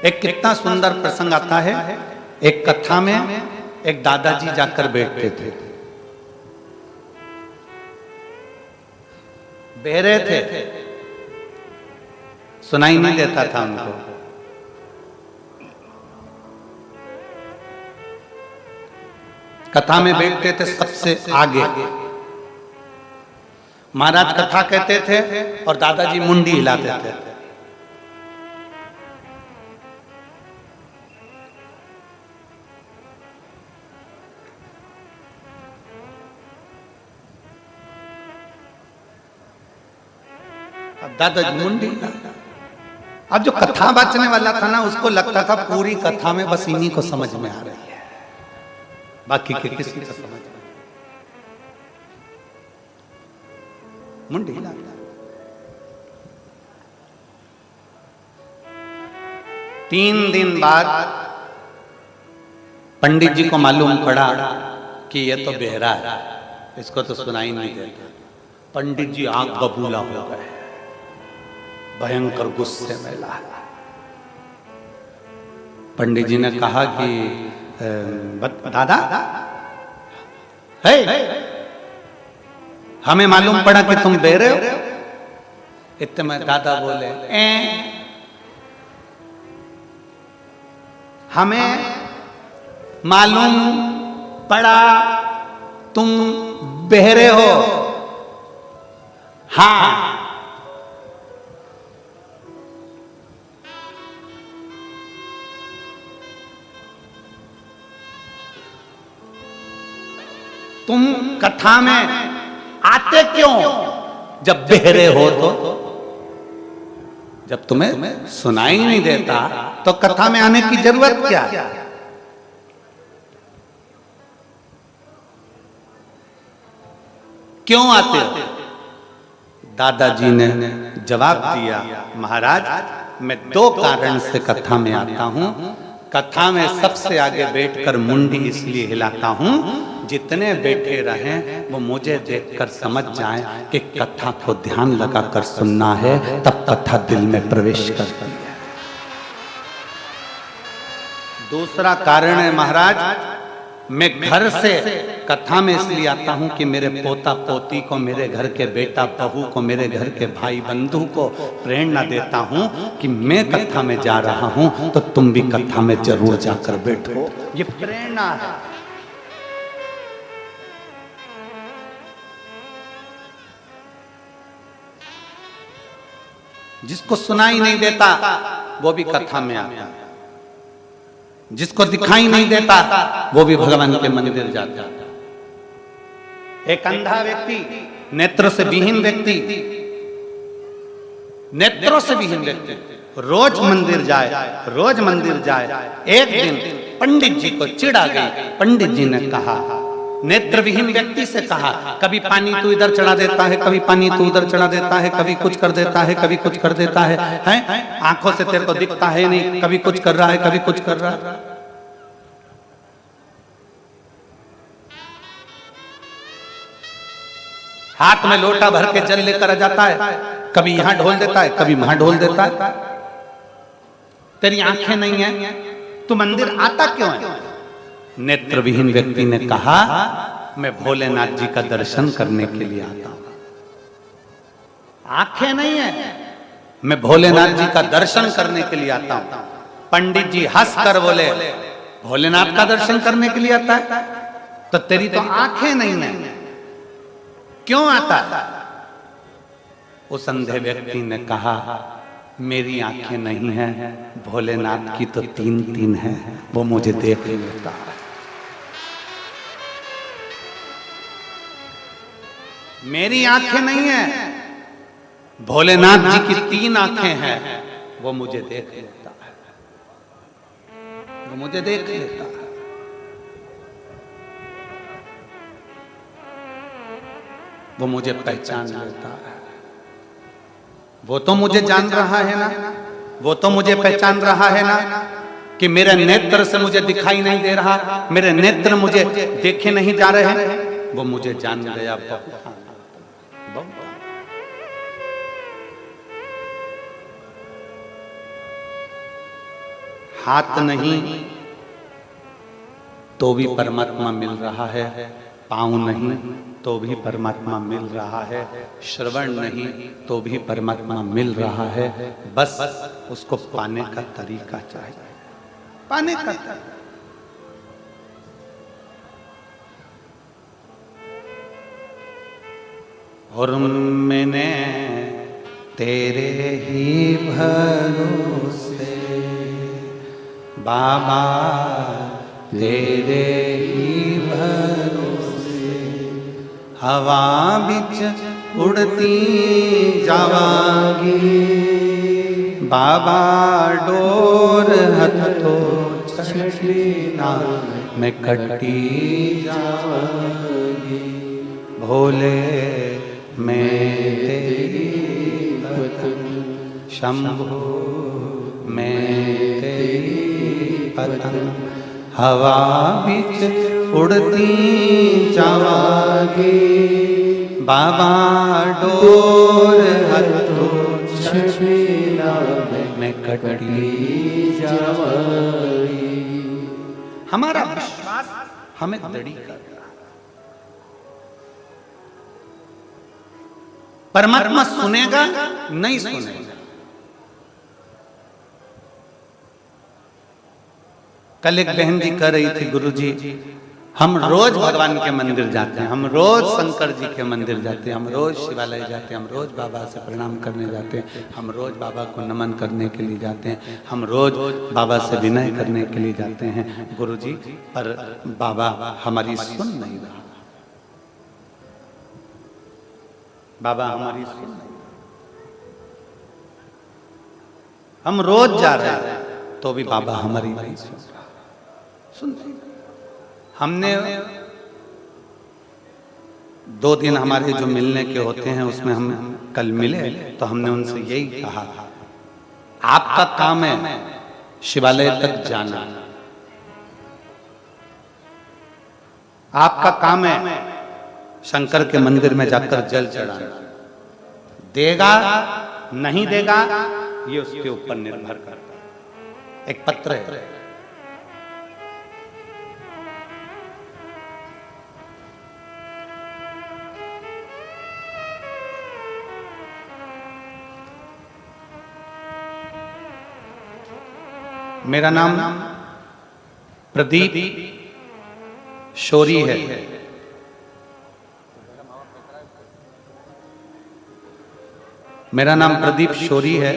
एक कितना सुंदर प्रसंग आता है। एक कथा में एक दादाजी जाकर बैठते थे, बहरे थे, सुनाई नहीं देता था उनको। कथा में बैठते थे सबसे आगे। महाराज कथा कहते थे और दादाजी मुंडी हिलाते थे। दादाजी मुंडी। अब जो कथा बचने वाला था ना, उसको लगता था पूरी कथा में बस इन्हीं को समझ में आ रही है, बाकी के किसी को समझ में। मुंडी। 3 दिन बाद पंडित जी को मालूम पड़ा कि ये तो बहरा है, इसको तो सुनाई नहीं देता। पंडित जी आंख बबूला हो गए, भयंकर गुस्से में ला। पंडित जी ने कहा कि दादा है, हमें मालूम पड़ा कि तुम बहरे हो। इतने में दादा बोले, हमें मालूम पड़ा तुम बहरे हो। हाँ, तुम कथा में आते क्यों जब बहरे हो? तो जब तुम्हें सुनाई नहीं देता तो कथा में आने की जरूरत क्या? क्यों आते हो? दादाजी ने जवाब दिया, महाराज मैं 2 कारण से कथा में आता हूं। कथा में सबसे आगे बैठकर मुंडी इसलिए हिलाता हूं, जितने बैठे रहें वो मुझे देखकर समझ जाएं कि कथा को ध्यान लगाकर सुनना है, तब कथा दिल में प्रवेश करती है। दूसरा कारण है महाराज, मैं घर से कथा में इसलिए आता हूं कि मेरे पोता पोती को, मेरे घर के बेटा बहू को, मेरे घर के भाई बंधु को प्रेरणा देता हूं कि मैं कथा में जा रहा हूं तो तुम भी कथा में जरूर जाकर बैठो। ये प्रेरणा है। जिसको सुनाई नहीं देता वो भी कथा में आता है, जिसको दिखाई नहीं देता वो भी भगवान के मंदिर जाता है। एक अंधा व्यक्ति, नेत्र से विहीन व्यक्ति, नेत्रों से विहीन व्यक्ति रोज मंदिर जाए। एक दिन पंडित जी को चिढ़ आ गई। पंडित जी ने कहा, नेत्र विहीन व्यक्ति से कहा, कभी पानी तू इधर चढ़ा देता है, कभी पानी तू उधर चढ़ा देता है, कभी कुछ कर देता है, कभी कुछ कर देता है, हैं? आंखों से तेरे को दिखता है नहीं, कभी कुछ कर रहा है, कभी कुछ कर रहा है। हाथ में लोटा भर के जल लेकर आ जाता है, कभी यहां ढोल देता है, कभी वहां ढोल देता है। तेरी आंखें नहीं है, तू मंदिर आता क्यों है? नेत्र विहीन व्यक्ति ने कहा, मैं भोलेनाथ जी का दर्शन करने के लिए आता हूं। आंखें नहीं है, मैं भोलेनाथ जी का दर्शन करने के लिए आता हूं। पंडित जी हंस कर बोले, भोलेनाथ का दर्शन करने के लिए आता है तो तेरी तो आंखें नहीं है, क्यों आता है? उस अंधे व्यक्ति ने कहा, मेरी आंखें नहीं है, भोलेनाथ की तो 3 है, वो मुझे देख लेता है। मेरी आंखें नहीं है, भोलेनाथ जी की 3 आंखें हैं, वो मुझे देख लेता है, वो मुझे देख लेता है। वो मुझे पहचान लेता है। वो तो मुझे जान रहा है ना, वो तो मुझे पहचान रहा है ना कि मेरे नेत्र से मुझे दिखाई नहीं दे रहा, मेरे नेत्र मुझे देखे नहीं जा रहे हैं। वो मुझे जान गया। हाथ नहीं तो भी परमात्मा मिल रहा है, पाँव नहीं तो भी परमात्मा मिल रहा है, श्रवण नहीं तो भी परमात्मा मिल रहा है। बस उसको पाने का तरीका चाहिए, पाने का तरीका। और मैंने तेरे ही भरोसे बाबा, तेरे ही भरोसे हवा बिच उड़ती जावांगी बाबा, डोर हथों छठी ना मैं कटी जावांगी। भोले मैं तेरी पतंग, शंभो मैं तेरी पतंग, हवा बिच उड़ती जावांगी बाबा, डोर हथों छठीला मैं कटी जावांगी। हमारा विश्वास हमें दृढ़ कर रहा। परमात्मा सुनेगा नहीं सुनेगा। कल एक बहन जी कह रही थी, गुरुजी हम रोज भगवान के मंदिर जाते हैं, हम रोज शंकर जी के मंदिर जाते हैं, हम रोज शिवालय जाते हैं, हम रोज बाबा से प्रणाम करने जाते हैं, हम रोज बाबा को नमन करने के लिए जाते हैं, हम रोज बाबा से विनय करने के लिए जाते हैं गुरुजी, पर बाबा हमारी सुन नहीं रहा। बाबा हमारी सुन नहीं, हम रोज जा रहे हैं तो भी बाबा हमारी नहीं सुन नहीं। हमने 2 दिन हमारे जो मिलने के होते हैं उसमें हम कल मिले तो हमने उनसे यही कहा, आपका काम है शिवालय तक जाना, आपका काम है शंकर के मंदिर में जाकर जल चढ़ाना। देगा नहीं देगा ये उसके ऊपर निर्भर करता है। एक पत्र है, मेरा नाम प्रदीप शोरी है, मेरा नाम प्रदीप शोरी है।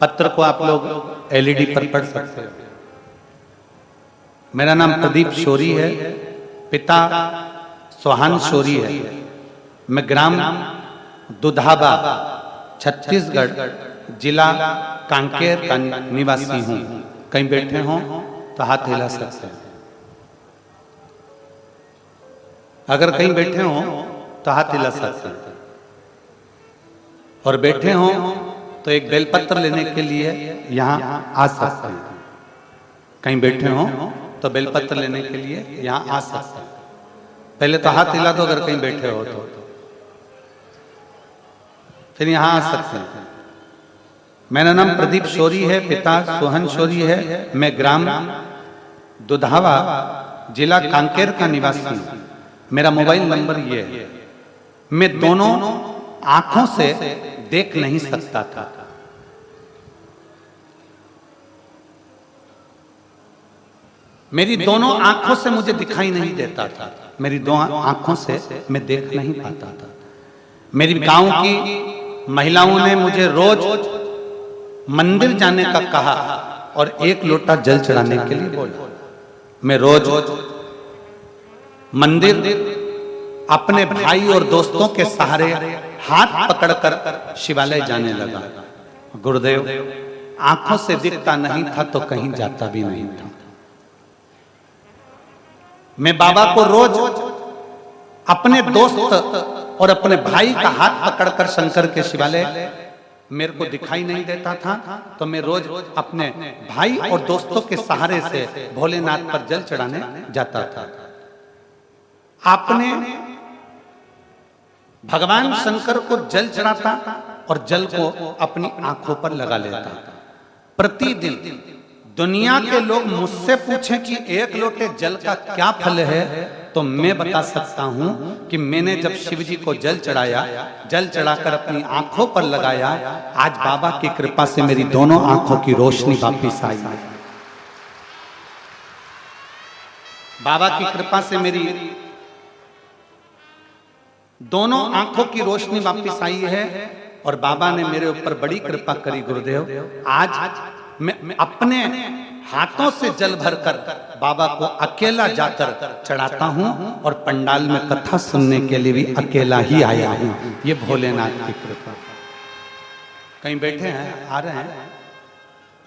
पत्र को आप लोग एलईडी पर पढ़ सकते हो। मेरा नाम प्रदीप शोरी है, पिता सोहान शोरी है। मैं ग्राम दुधाबा छत्तीसगढ़ जिला कांकेर का निवासी हूं। कहीं बैठे हों तो हाथ हिला सकते हैं, अगर कहीं बैठे हों तो हाथ हिला सकते हैं, और बैठे हों तो एक बेलपत्र लेने के लिए यहाँ आ सकते हैं। कहीं बैठे हों तो बेलपत्र लेने के लिए यहाँ आ सकते हैं। पहले तो हाथ हिला दो अगर कहीं बैठे हो तो, फिर यहाँ आ सकते हैं। मेरा नाम प्रदीप शोरी है, पिता सोहन शोरी है। मैं ग्राम दुधावा जिला कांकेर का निवासी हूँ। मेरा मोबाइल नंबर ये है। मैं दोनों आंखों से देख नहीं सकता था, मेरी दोनों आंखों से मुझे दिखाई नहीं देता था, मेरी दो आंखों से मैं देख नहीं पाता था। मेरी गांव की महिलाओं ने मुझे रोज मंदिर जाने का कहा और 1 लोटा जल चढ़ाने के लिए बोला। मैं रोज मंदिर अपने भाई और दोस्तों के सहारे हाथ पकड़कर शिवालय जाने लगा। गुरुदेव आंखों से दिखता नहीं था तो कहीं जाता भी नहीं था। मैं बाबा को रोज अपने दोस्त और अपने भाई का हाथ पकड़कर शंकर के शिवालय, मेरे को दिखाई नहीं देता था तो मैं रोज अपने भाई और दोस्तों के सहारे से भोलेनाथ पर जल चढ़ाने जाता था। आपने भगवान शंकर को जल चढ़ाता और जल को अपनी आंखों पर लगा लेता। प्रतिदिन दुनिया के लोग मुझसे पूछें कि एक लोटे जल का क्या फल है, तो मैं बता सकता हूं कि मैंने जब शिव जी को जल चढ़ाया, जल चढ़ाकर अपनी आंखों पर लगाया, आज बाबा की कृपा से मेरी दोनों आंखों की रोशनी वापिस आई है। बाबा की कृपा से मेरी दोनों आंखों की रोशनी वापिस आई है और बाबा ने मेरे ऊपर बड़ी कृपा करी गुरुदेव। आज मैं अपने हाथों से जल भरकर बाबा को अकेला जाकर चढ़ाता हूं और पंडाल में कथा सुनने के लिए भी अकेला ही आया हूं। ये भोलेनाथ की कृपा। कहीं बैठे हैं, आ रहे हैं?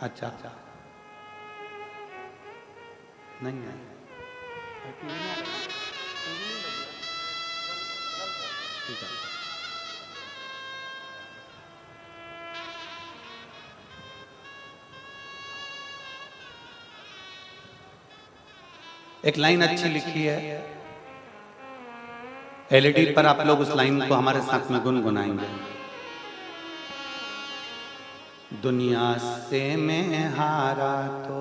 अच्छा, नहीं है। एक लाइन अच्छी लिखी है, एलईडी पर आप लोग उस लाइन को हमारे साथ में गुनगुनाएंगे। दुनिया से मैं हारा तो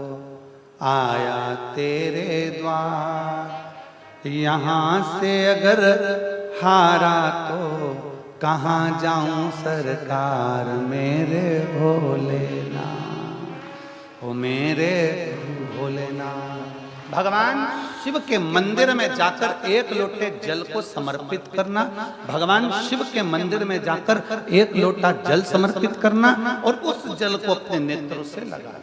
आया तेरे द्वार, यहां से अगर हारा तो कहां जाऊं सरकार, मेरे भोलेनाथ, ओ मेरे भोलेनाथ। भगवान शिव के मंदिर में जाकर एक लोटे जल को समर्पित करना, भगवान शिव के मंदिर में जाकर एक लोटा जल समर्पित करना और उस जल को अपने नेत्रों से लगाना,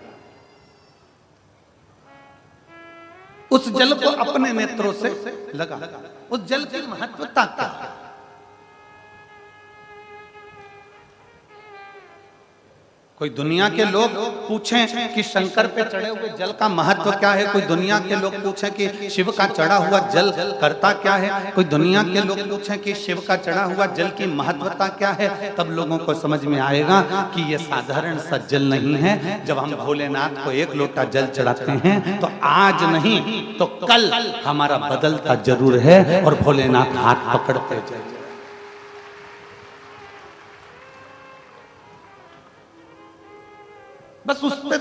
उस जल को अपने नेत्रों से लगा। उस जल की महत्वता क्या है? कोई दुनिया के लोग पूछें कि शंकर पे चढ़े हुए जल का महत्व क्या है, कोई दुनिया के लोग पूछें कि शिव का चढ़ा हुआ जल करता क्या है, कोई दुनिया के लोग पूछें कि शिव का चढ़ा हुआ जल की महत्वता क्या है, तब लोगों को समझ में आएगा कि ये साधारण सा जल नहीं है। जब हम भोलेनाथ को एक लोटा जल चढ़ाते हैं तो आज नहीं तो कल हमारा बदलता जरूर है और भोलेनाथ हाथ पकड़ते जाए। बस उस पर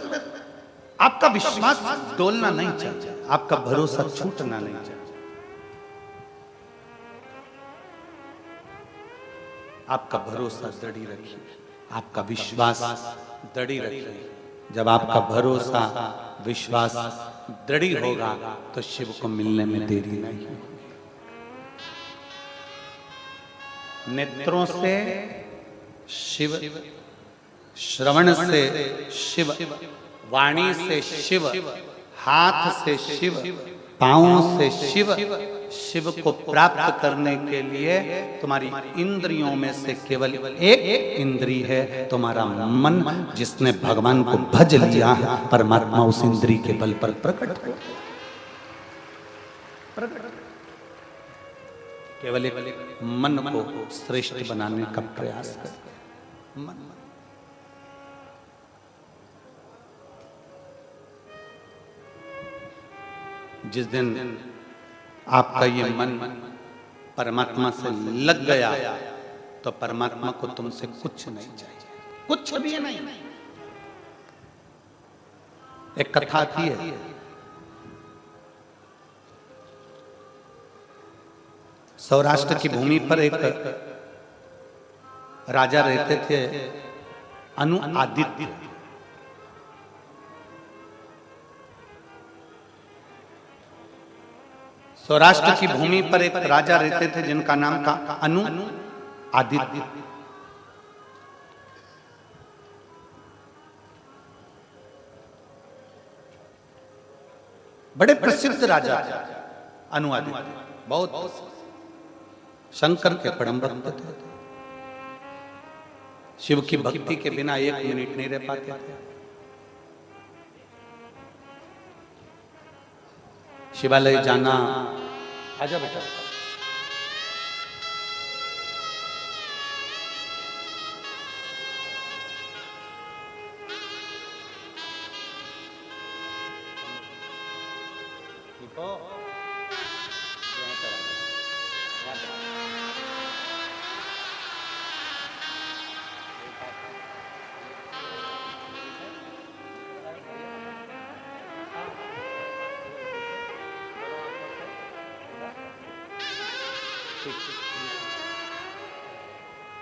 आपका विश्वास डोलना नहीं चाहिए, आपका भरोसा छूटना नहीं चाहिए, आपका भरोसा दृढ़ रखिए, आपका विश्वास दृढ़ रखिए। जब आपका भरोसा विश्वास दृढ़ होगा तो शिव को मिलने में देरी नहीं होगी। नेत्रों से शिव, श्रवण से शिव, वाणी से शिव, हाथ से शिव, पांवों से शिव। शिव को प्राप्त करने के लिए तुम्हारी इंद्रियों में से केवल एक इंद्री है, तुम्हारा मन, जिसने भगवान को भज लिया, परमात्मा उस इंद्री के बल पर प्रकट हो। केवल एक मन को श्रेष्ठ बनाने का प्रयास कर। मन जिस दिन आपका ये मन परमात्मा से लग गया तो परमात्मा को तुमसे कुछ नहीं चाहिए, कुछ भी नहीं। एक कथा आती है, सौराष्ट्र की भूमि पर एक राजा रहते थे, अनुआदित्य। सौराष्ट्र की भूमि पर एक राजा रहते थे जिनका नाम था अनुआदित्य। बड़े प्रसिद्ध राजा थे अनुआदित्य, बहुत शंकर के परम भक्त थे। शिव की भक्ति के बिना एक मिनट नहीं रह पाते थे। शिवालय जाना, आजा बेटा,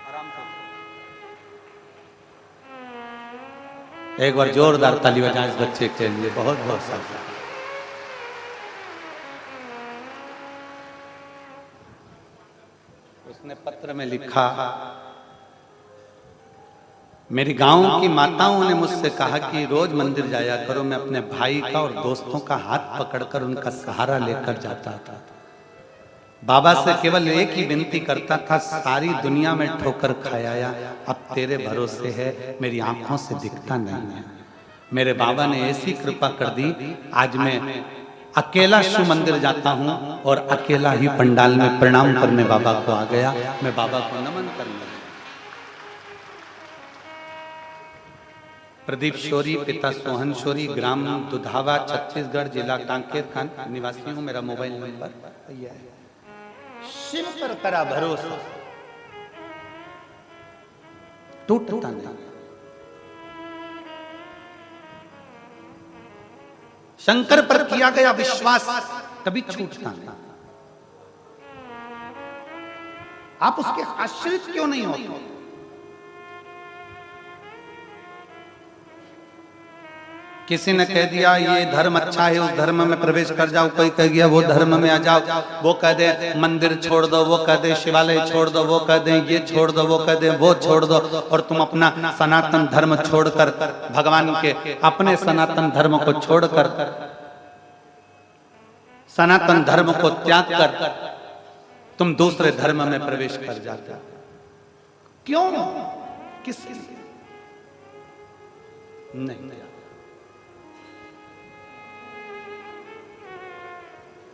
आराम से एक बार जोरदार ताली बजाएं इस बच्चे के लिए। बहुत बहुत सारा। उसने पत्र में लिखा, मेरी गांव की माताओं ने मुझसे कहा कि रोज मंदिर जाया करो। मैं अपने भाई का और दोस्तों का हाथ पकड़कर उनका सहारा लेकर जाता था। बाबा से केवल एक ही विनती करता था, सारी दुनिया में ठोकर खाया, अब तेरे भरोसे है, मेरी आंखों से दिखता नहीं है। मेरे बाबा ने ऐसी कृपा कर दी, आज मैं अकेला शिव मंदिर जाता हूं और अकेला ही पंडाल में प्रणाम करने बाबा को आ गया। मैं बाबा को नमन करने लगा। प्रदीप शोरी, पिता सोहन शोरी, ग्राम दुधावा, छत्तीसगढ़, जिला कांकेर खान निवासी हूं। मेरा मोबाइल नंबर यह है। शिव पर करा भरोसा, टूटता नहीं। शंकर पर किया गया विश्वास कभी छूटता नहीं। आप उसके आश्रित क्यों नहीं होते? किसी ने कह दिया ये धर्म अच्छा है, उस धर्म में प्रवेश कर जाओ। कोई कह गया वो धर्म में आ जाओ। वो कह दे मंदिर छोड़ दो, वो कह दे शिवालय छोड़ दो, वो कह दे ये छोड़ दो, वो कह दे वो छोड़ दो। और तुम अपना सनातन धर्म छोड़कर, भगवान के अपने सनातन धर्म को छोड़कर, सनातन धर्म को त्याग कर तुम दूसरे धर्म में प्रवेश कर जाते हो। क्यों? किस लिए? नहीं।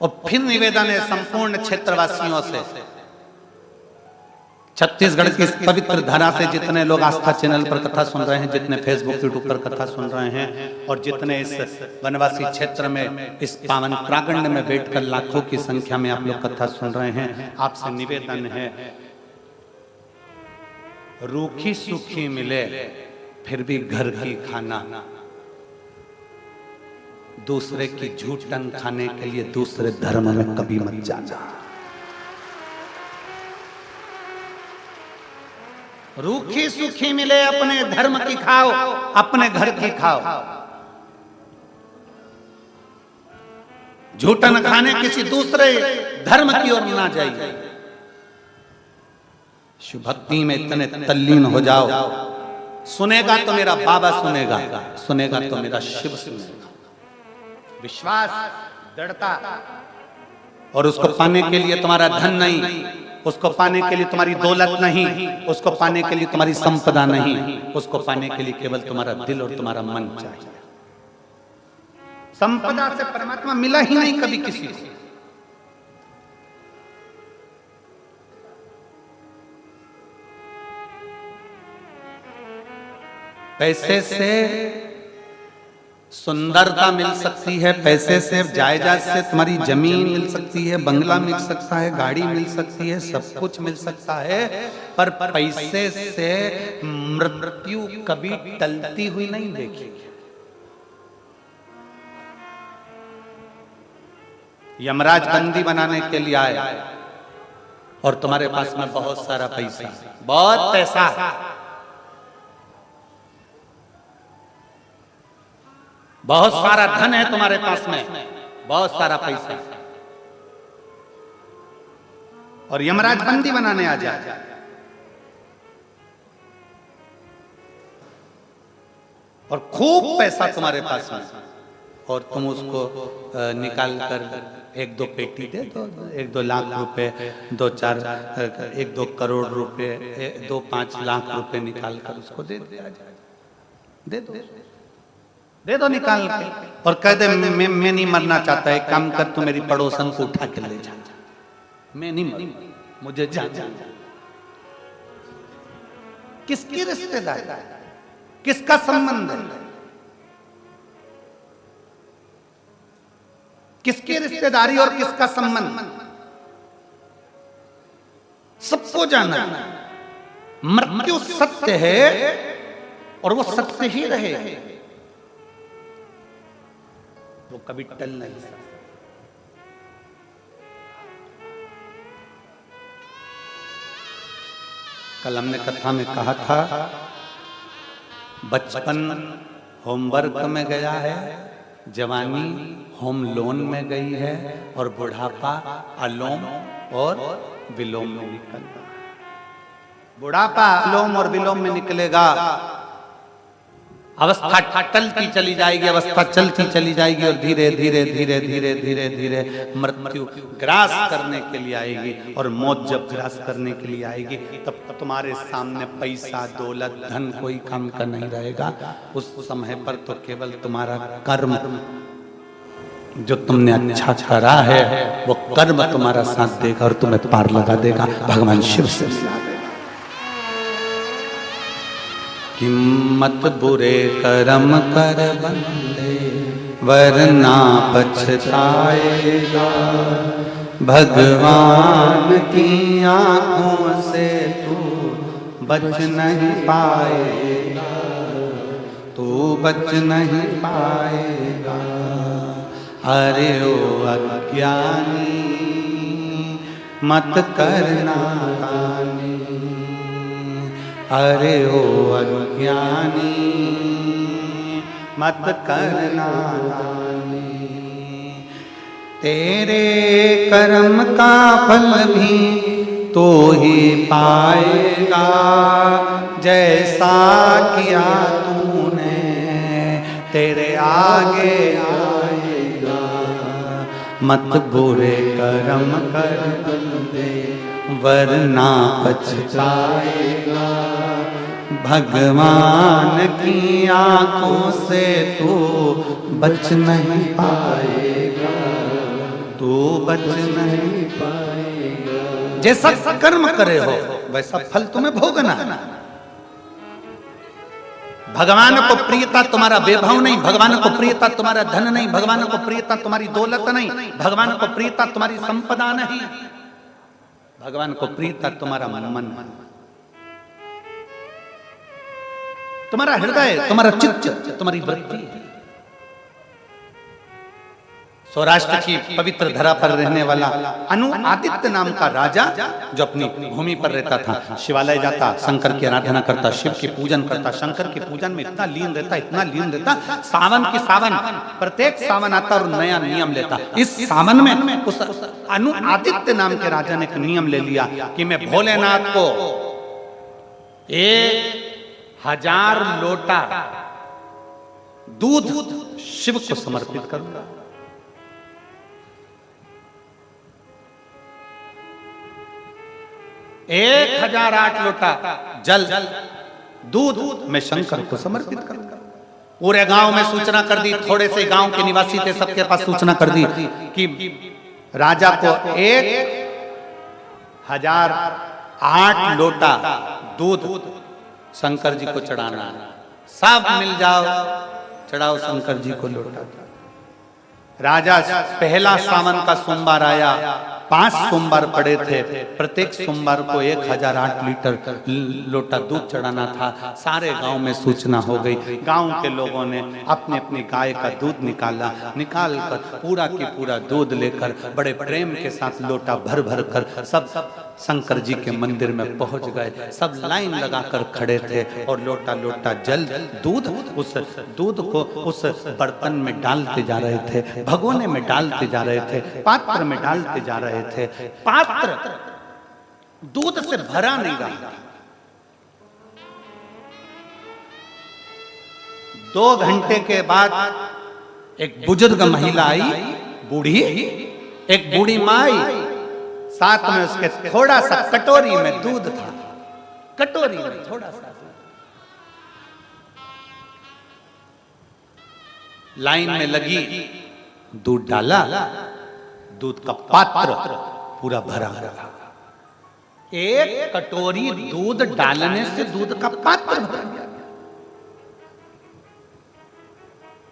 और फिर निवेदन है संपूर्ण क्षेत्रवासियों से, छत्तीसगढ़ की पवित्र धरा से जितने लोग आस्था चैनल पर कथा सुन रहे हैं, जितने फेसबुक यूट्यूब पर कथा सुन रहे हैं, और जितने इस वनवासी क्षेत्र में इस पावन प्रांगण में बैठकर लाखों की संख्या में आप लोग कथा सुन रहे हैं, आपसे निवेदन है, रूखी सूखी मिले फिर भी घर की खाना, दूसरे की झूठन खाने के लिए दूसरे धर्म में कभी मत जाना। रूखी सूखी मिले अपने धर्म की खाओ, अपने घर की खाओ। झूठन खाने किसी दूसरे धर्म की ओर ना जाइए। शिव भक्ति में इतने तल्लीन हो जाओ, सुनेगा तो मेरा बाबा सुनेगा, सुनेगा तो मेरा शिव सुनेगा। विश्वास, दृढ़ता। और उसको पाने के लिए तुम्हारा धन नहीं, उसको पाने के लिए तुम्हारी दौलत नहीं, उसको पाने के लिए तुम्हारी संपदा नहीं, उसको पाने के लिए केवल तुम्हारा दिल और तुम्हारा मन चाहिए। संपदा से परमात्मा मिला ही नहीं कभी किसी को। पैसे से सुंदरता मिल सकती है, पैसे से जायदाद से तुम्हारी जमीन मिल सकती है, बंगला मिल सकता है, गाड़ी मिल सकती है, सब कुछ मिल सकता है, पर पैसे से मृत्यु कभी टलती हुई नहीं देखी। यमराज बंदी बनाने के लिए आए और तुम्हारे पास में बहुत सारा पैसा, बहुत पैसा, बहुत सारा धन है तुम्हारे पास में, बहुत सारा पैसा, और यमराज बंदी बनाने आ जाए। और खूब पैसा तुम्हारे पास में, और तुम उसको निकाल कर 1-2 पेटी दे दो, 1-2 लाख रुपए, 2-4, 1-2 करोड़ रुपए, 2-5 लाख रुपए निकाल कर उसको दे दिया जाए। दे दो निकाल के, और कह दे मैं नहीं मरना चाहता, एक काम कर तू मेरी पड़ोसन को उठा के ले जा, मैं नहीं मर, मुझे जाना। किसकी रिश्तेदारी, किसका संबंध है, किसकी रिश्तेदारी और किसका संबंध, सबको जाना। मृत्यु सत्य है और वो सत्य ही रहे, वो कभी टल नहीं सकता। कल हमने कथा में कहा था बचपन होमवर्क में गया है, जवानी होम लोन में गई है और बुढ़ापा अलोम और विलोम में निकल रहा है। बुढ़ापा अलोम और विलोम में निकलेगा, अवस्था टलती चली जाएगी, अवस्था चलती चली जाएगी और धीरे धीरे धीरे धीरे धीरे धीरे मृत्यु ग्रास करने के लिए आएगी। और मौत जब ग्रास करने के लिए आएगी तब तुम्हारे सामने पैसा दौलत धन कोई काम का नहीं रहेगा। उस समय पर तो केवल तुम्हारा कर्म जो तुमने अच्छा करा है वो कर्म तुम्हारा साथ देगा और तुम्हें पार लगा देगा, भगवान शिव से मिला देगा। हिम्मत बुरे कर्म कर बंदे वरना पछताएगा, भगवान की आंखों से तू बच नहीं पाएगा, तू बच नहीं पाएगा। अरे ओ अज्ञानी मत करना कानी, अरे ओ अज्ञानी मत करना कानी। तेरे कर्म का फल भी तो ही पाएगा, जैसा किया तूने तेरे आगे आएगा। मत बुरे कर्म कर बंदे वरना पछताएगा, भगवान की आंखों से तू बच नहीं पाएगा, तू बच नहीं पाएगा। जैसा कर्म करे हो वैसा फल तुम्हें भोगना है। भगवान को प्रियता तुम्हारा वैभव नहीं, भगवान को प्रियता तुम्हारा धन नहीं, भगवान को प्रियता तुम्हारी दौलत नहीं, भगवान को प्रियता तुम्हारी संपदा नहीं, भगवान को प्रियता तुम्हारा मन, तुम्हारा हृदय, तुम्हारा चित्त, तुम्हारी वृत्ति। सौराष्ट्र की पवित्र धरा पर रहने वाला अनु आदित्य नाम का राजा जो अपनी भूमि पर रहता था, शिवालय जाता, शंकर की आराधना करता, शिव की पूजन करता, शंकर के पूजन में इतना लीन रहता, इतना लीन रहता, सावन की सावन प्रत्येक सावन आता और नया नियम लेता। इस सावन में उस अनु आदित्य नाम के राजा ने एक नियम ले लिया कि मैं भोलेनाथ को 1000 लोटा दूध शिव को समर्पित करूंगा। 1008 लोटा जल दूध मैं शंकर को समर्पित करूंगा। पूरे गांव में सूचना कर दी, थोड़े से गांव के निवासी थे, सबके पास सूचना कर दी कि राजा को 1008 लोटा दूध शंकर जी को चढ़ाना है। सब मिल जाओ, चढ़ाओ शंकर जी को लोटा। राजा पहला सावन का सोमवार आया, 5 सोमवार पड़े थे, प्रत्येक सोमवार को 1008 लीटर लोटा दूध चढ़ाना था। सारे गांव में सूचना हो गई। गांव के लोगों ने अपने अपनी गाय का दूध निकाला, निकाल कर पूरा की पूरा दूध लेकर बड़े प्रेम के साथ लोटा भर भर कर सब शंकर जी के मंदिर में पहुंच गए। सब लाइन लगाकर खड़े थे और लोटा लोटा जल दूध उस दूध को उस बर्तन में डालते जा रहे थे, भगोने में डालते जा रहे थे, पात्र में डालते जा रहे थे। पात्र दूध से भरा नहीं रहा। 2 घंटे के बाद एक बुजुर्ग महिला आई, बूढ़ी, एक बूढ़ी माँ आई, साथ में उसके थोड़ा सा कटोरी में दूध था, कटोरी में थोड़ा सा। लाइन में लगी, दूध डाला, दूध का पात्र पूरा भरा रहा। 1 कटोरी दूध डालने से दूध का पात्र भर गया।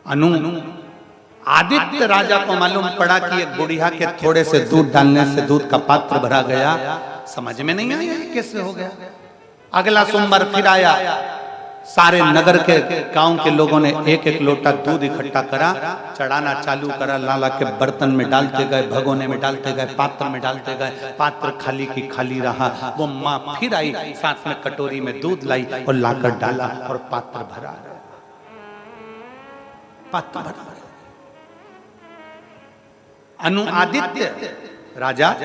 अनु आदित्य राजा को मालूम पड़ा कि एक बुढ़िया के थोड़े से दूध डालने से दूध का पात्र भरा गया। समझ में नहीं आया कैसे हो गया। अगला सोमवार फिर आया, सारे नगर के गांव के लोगों ने एक एक लोटा दूध इकट्ठा करा, चढ़ाना चालू करा, लाला के बर्तन में डालते गए, भगोने में डालते गए, पात्र में डालते गए, पात्र खाली की खाली रहा। वो माँ फिर आई, साथ में कटोरी में दूध लाई और लाकर डाला और पात्र भरा, पात्र भरा। अनुआदित्य राजा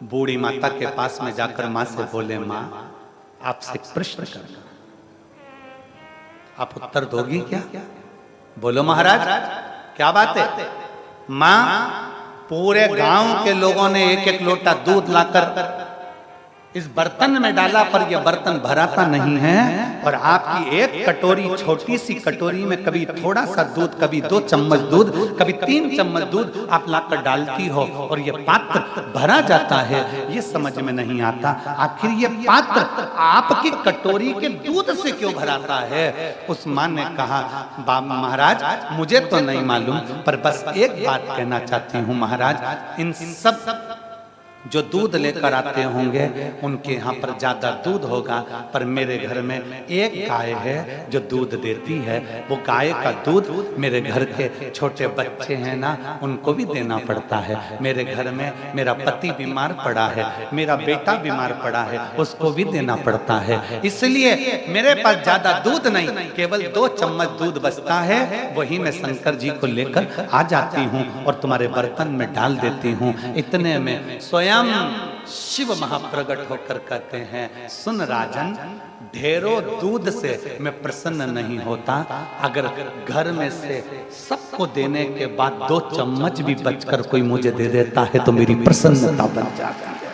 बूढ़ी माता के पास में जाकर मां से बोले, मां आपसे एक प्रश्न करना, आप उत्तर दोगी क्या? बोलो महाराज, क्या बात है? मां, पूरे गांव के लोगों ने एक एक लोटा दूध लाकर इस बर्तन में डाला, पर यह बर्तन भराता नहीं है, और आपकी एक कटोरी, छोटी सी कटोरी में कभी थोड़ा सा दूध, कभी 2 चम्मच दूध, कभी 3 चम्मच दूध आप लाकर डालती हो, और यह पात्र भरा जाता है। ये समझ में नहीं आता, आखिर ये पात्र आपकी कटोरी के दूध से क्यों भराता है? उस मां ने कहा, बाबा महाराज मुझे तो नहीं मालूम, पर बस एक बात कहना चाहती हूँ महाराज, इन सब जो दूध लेकर आते होंगे उनके यहाँ पर ज्यादा दूध होगा, पर मेरे घर में एक गाय है जो दूध देती है। वो गाय का दूध मेरे घर के छोटे बच्चे हैं ना, उनको भी देना पड़ता है। मेरे घर में मेरा पति बीमार पड़ा है, मेरा बेटा बीमार पड़ा है, उसको भी देना पड़ता है। इसलिए मेरे पास ज्यादा दूध नहीं, केवल 2 चम्मच दूध बचता है, वही मैं शंकर जी को लेकर आ जाती हूँ और तुम्हारे बर्तन में डाल देती हूँ। इतने में स्वयं शिव महाप्रगट होकर कहते हैं, सुन राजन, ढेरों दूध से मैं प्रसन्न नहीं होता, अगर घर में से सबको देने के बाद 2 चम्मच भी बचकर कोई मुझे दे देता है तो मेरी प्रसन्नता बन जाती है।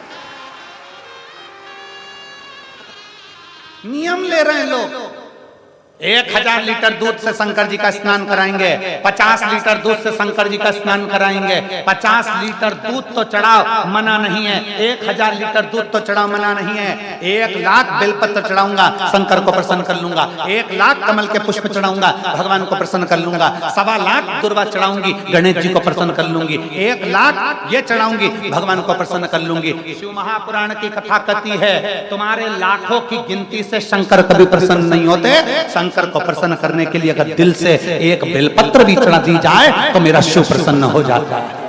नियम ले रहे हैं लोग, 1000 लीटर दूध से शंकर जी का स्नान कराएंगे, 50 लीटर दूध से शंकर जी का स्नान कराएंगे। 50 लीटर दूध तो चढ़ाओ, मना नहीं है। 1000 लीटर दूध तो चढ़ाओ, मना नहीं है। 1 लाख बेलपत्र चढ़ाऊंगा, शंकर को प्रसन्न कर लूंगा। 1 लाख कमल के पुष्प चढ़ाऊंगा, भगवान को प्रसन्न कर लूंगा। 1.25 लाख दुर्वा चढ़ाऊंगी, गणेश जी को प्रसन्न कर लूंगी। 1 लाख ये चढ़ाऊंगी, भगवान को प्रसन्न कर लूंगी। शिव महापुराण की कथा कहती है, तुम्हारे लाखों की गिनती से शंकर कभी प्रसन्न नहीं होते। शंकर को प्रसन्न करने के लिए अगर दिल से एक बेलपत्र भी चढ़ा दी जाए तो मेरा शिव प्रसन्न हो जाता है।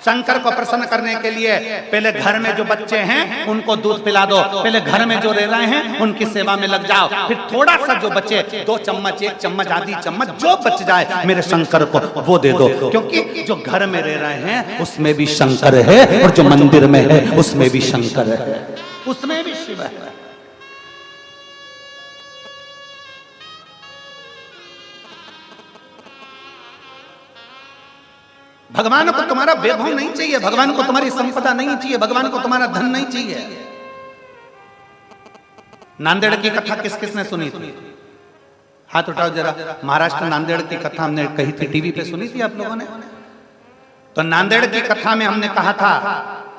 शंकर को प्रसन्न करने के लिए पहले घर में जो बच्चे हैं उनको दूध पिला दो, पहले घर में जो रह रहे हैं उनकी सेवा में लग जाओ, फिर थोड़ा सा जो बचे 2 चम्मच, 1 चम्मच, आधी चम्मच जो बच जाए मेरे शंकर को वो दे दो, क्योंकि जो घर में रह रहे हैं उसमें भी शंकर है और जो मंदिर में है उसमें भी शंकर है, उसमें भी शिव है। भगवान को तुम्हारा वैभव नहीं चाहिए, भगवान को तुम्हारी संपदा नहीं चाहिए, भगवान को तुम्हारा धन नहीं चाहिए। नांदेड़ की कथा किस किसने सुनी थी? हाथ उठाओ जरा। महाराष्ट्र नांदेड़ की कथा हमने कही थी, टीवी पे सुनी थी आप लोगों ने? तो नांदेड़ की कथा में हमने कहा था,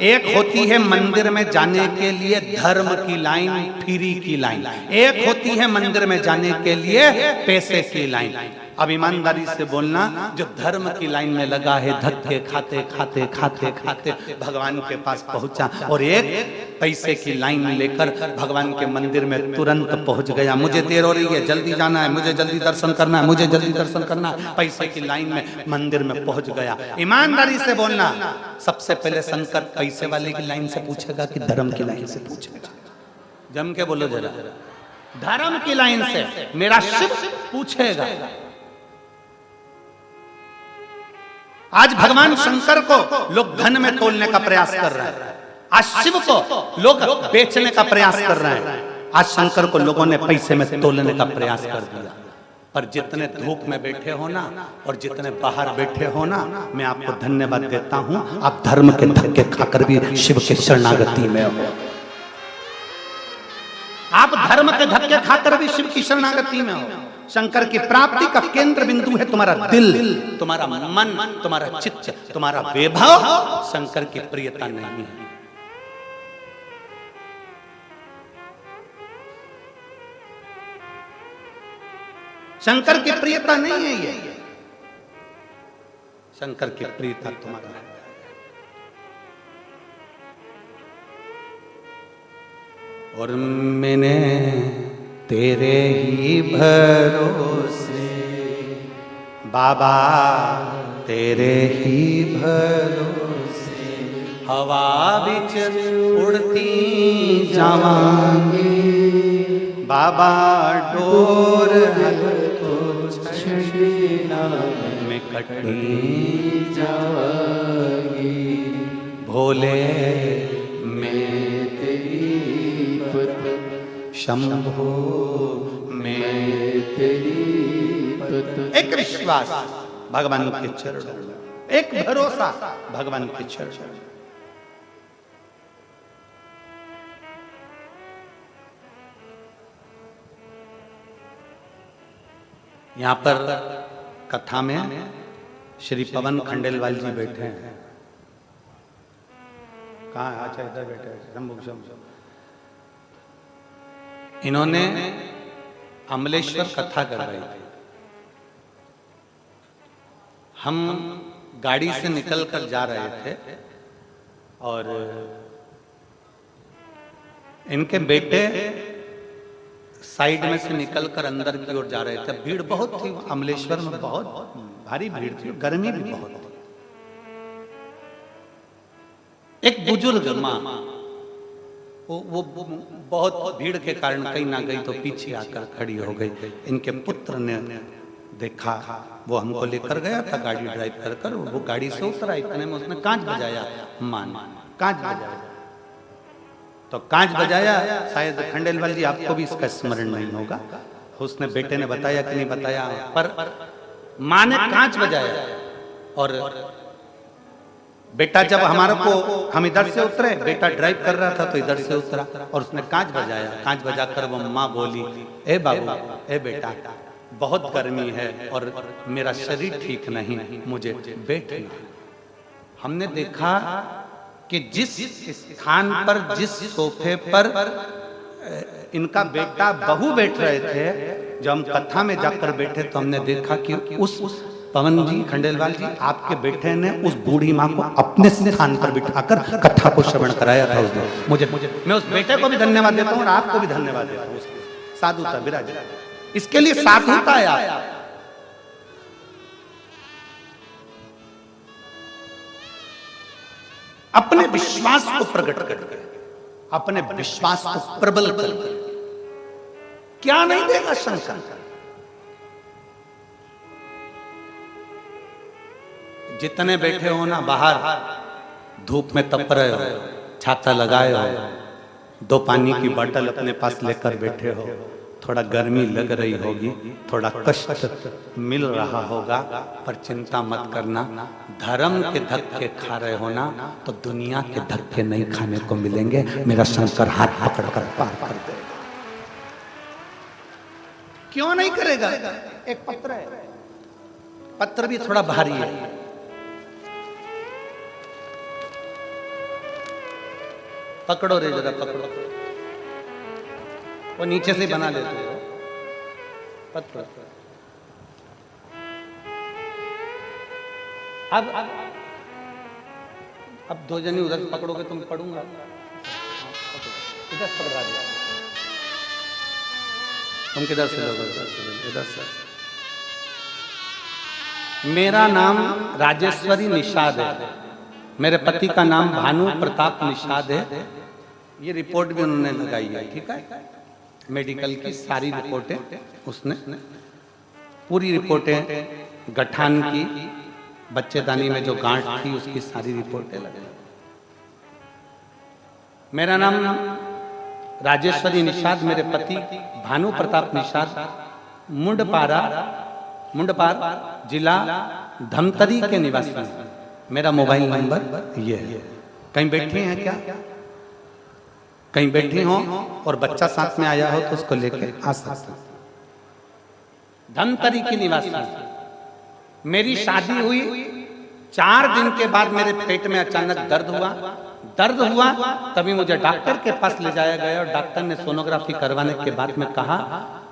एक होती है मंदिर में जाने के लिए धर्म की लाइन, फ्री की लाइन, एक होती है मंदिर में जाने के लिए पैसे की लाइन। अब ईमानदारी से बोलना, जो धर्म की लाइन में लगा है, धक्के खाते खाते खाते खाते भगवान के पास पहुंचा, और एक पैसे की लाइन लेकर भगवान के मंदिर में तुरंत पहुंच गया। मुझे देर हो रही है, जल्दी जाना है, मुझे जल्दी दर्शन करना है, मुझे जल्दी दर्शन करना है, पैसे की लाइन में मंदिर में पहुंच गया। ईमानदारी से बोलना, सबसे पहले शंकर पैसे वाले की लाइन से पूछेगा कि धर्म की लाइन से पूछेगा? जम के बोलो जरा। धर्म की लाइन से मेरा शिव पूछेगा। आज भगवान शंकर को लोग धन में तोलने का प्रयास कर रहे हैं, आज शिव को लोग बेचने का प्रयास कर रहे हैं, आज शंकर को लोगों ने पैसे में तोलने का प्रयास कर दिया। पर जितने धूप में बैठे हो ना और जितने बाहर बैठे हो ना, मैं आपको धन्यवाद देता हूं, आप धर्म के धक्के खाकर भी शिव के शरणागति में हो। आप धर्म के धक्के खाकर भी शिव की शरणागति में हो। शंकर की प्राप्ति का केंद्र बिंदु है तुम्हारा दिल, तुम्हारा मन, तुम्हारा चित्त, तुम्हारा वैभव। शंकर की प्रियता नहीं है। शंकर की प्रियता नहीं है ये, शंकर की प्रियता तुम्हारा है। और मैंने तेरे ही भरोसे, बाबा तेरे ही भरोसे, हवा बिच उड़ती जावांगी, बाबा डोर तो छड़ीना में कटी जावांगी, भोले मैं तेरी पत, शंभो मैं तेरी पत। एक विश्वास भगवान के चरणों, एक भरोसा भगवान के चरणों। यहां पर कथा में श्री पवन खंडेलवाल जी बैठे हैं। कहाँ? अच्छा इधर बैठे हैं। इन्होंने अमलेश्वर कथा करवाई थी। हम गाड़ी से निकलकर जा रहे थे और इनके बेटे साइड में से निकलकर अंदर की ओर जा रहे थे। भीड़ बहुत थी अमलेश्वर में, बहुत भारी भीड़ थी, गर्मी भी बहुत थी। एक बुजुर्ग माँ वो बहुत भीड़ के कारण कहीं ना गई तो पीछे आकर खड़ी हो गई। इनके पुत्र ने देखा, वो हमको लेकर गया था गाड़ी ड्राइव कर कर, वो गाड़ी से उतरा, इतने में उसने कांच बजाया। मान कांच बजाया तो कांच बजाया, शायद खंडेलवाल जी आपको भी इसका स्मरण नहीं होगा, उसने बेटे ने बताया कि नहीं बताया, पर माँ ने कांच बजाया और बेटा जब हमारे को, हम इधर से उतरे, बेटा ड्राइव कर रहा था तो इधर से उतरा और उसने कांच बजाया। कांच बजाकर वो माँ बोली, ए बाबू, ए बेटा, बहुत गर्मी है और मेरा शरीर ठीक नहीं, मुझे बैठना। हमने देखा कि जिस स्थान पर, जिस सोफे पर इनका बेटा बहू बैठ रहे थे, जब हम कथा में जाकर बैठे तो हमने देखा कि उस पवन जी खंडेलवाल जी, आपके बेटे ने उस बूढ़ी माँ को अपने स्थान पर बिठाकर कथा को श्रवण कराया था उस दिन। मुझे मैं उस बेटे को भी धन्यवाद देता हूँ और आपको भी धन्यवाद देता हूँ। साधुता विराज, इसके लिए साधुता है। अपने विश्वास को प्रकट करके, अपने विश्वास को प्रबल करके, क्या नहीं देगा शंकर। जितने बैठे हो ना बाहर धूप में तप रहे हो, छाता लगाए हो, 2 पानी की बोतल अपने पास लेकर बैठे हो, थोड़ा गर्मी लग रही होगी, थोड़ा कष्ट मिल रहा होगा, पर चिंता मत करना। धर्म के धक्के खा रहे हो ना तो दुनिया के धक्के नहीं खाने को मिलेंगे। मेरा शंकर हाथ पकड़कर पार कर देगा। क्यों नहीं करेगा? एक पत्र है, पत्र भी थोड़ा भारी है। पकड़ो रे जरा, पकड़ो, वो नीचे से बना लेते हो पत्र। अब 2 जनी उधर पकड़ोगे तुम, पढ़ूंगा, इधर पकड़ा दिया, तुम किधर से लोगे? इधर से। मेरा नाम राजेश्वरी निषाद है, मेरे पति का नाम भानु प्रताप निषाद है। ये रिपोर्ट भी उन्होंने लगाई है, ठीक है, मेडिकल की सारी रिपोर्टें उसने, पूरी रिपोर्टें, गठान की, बच्चेदानी में जो गांठ थी उसकी सारी रिपोर्टें लगाई। मेरा नाम राजेश्वरी निषाद, मेरे पति भानु प्रताप निषाद, मुंडपार जिला धमतरी के निवासी हैं। मेरा मोबाइल नंबर ये है। कहीं बैठी हैं क्या? कहीं बैठी हो और बच्चा साथ में आया हो तो उसको लेके आ सकते। धमतरी की निवासी। मेरी शादी हुई 4 दिन के बाद मेरे पेट में अचानक दर्द हुआ। तभी मुझे डॉक्टर के पास ले जाया गया और डॉक्टर ने सोनोग्राफी करवाने के बाद में कहा,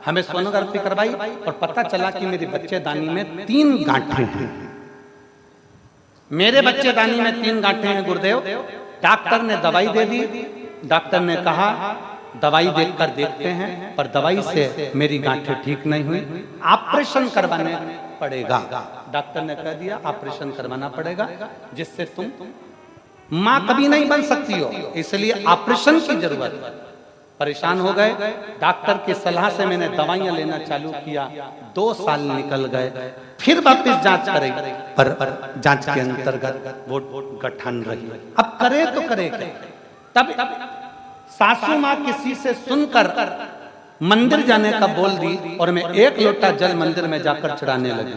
हमें सोनोग्राफी करवाई और पता चला कि मेरी बच्चेदानी में 3 गांठें हैं। मेरे बच्चेदानी में 3 गांठें हैं गुरुदेव। डॉक्टर ने दवाई दे दी। डॉक्टर ने कहा दवाई देखकर देखते हैं, पर दवाई से मेरी गांठें ठीक नहीं हुई, ऑपरेशन करवाने पड़ेगा। डॉक्टर ने कह दिया ऑपरेशन करवाना पड़ेगा, जिससे तुम मां कभी नहीं बन सकती हो, इसलिए ऑपरेशन की जरूरत है। परेशान हो गए। डॉक्टर की सलाह से मैंने दवाइयां लेना चालू किया। 2 साल निकल गए, फिर वापस जांच करी, पर जांच के अंतर्गत वो गठन रही। अब करे तो करे क्या? तब सासू माँ किसी से सुनकर मंदिर जाने का बोल दी, और मैं 1 लोटा जल मंदिर में जाकर चढ़ाने लगी।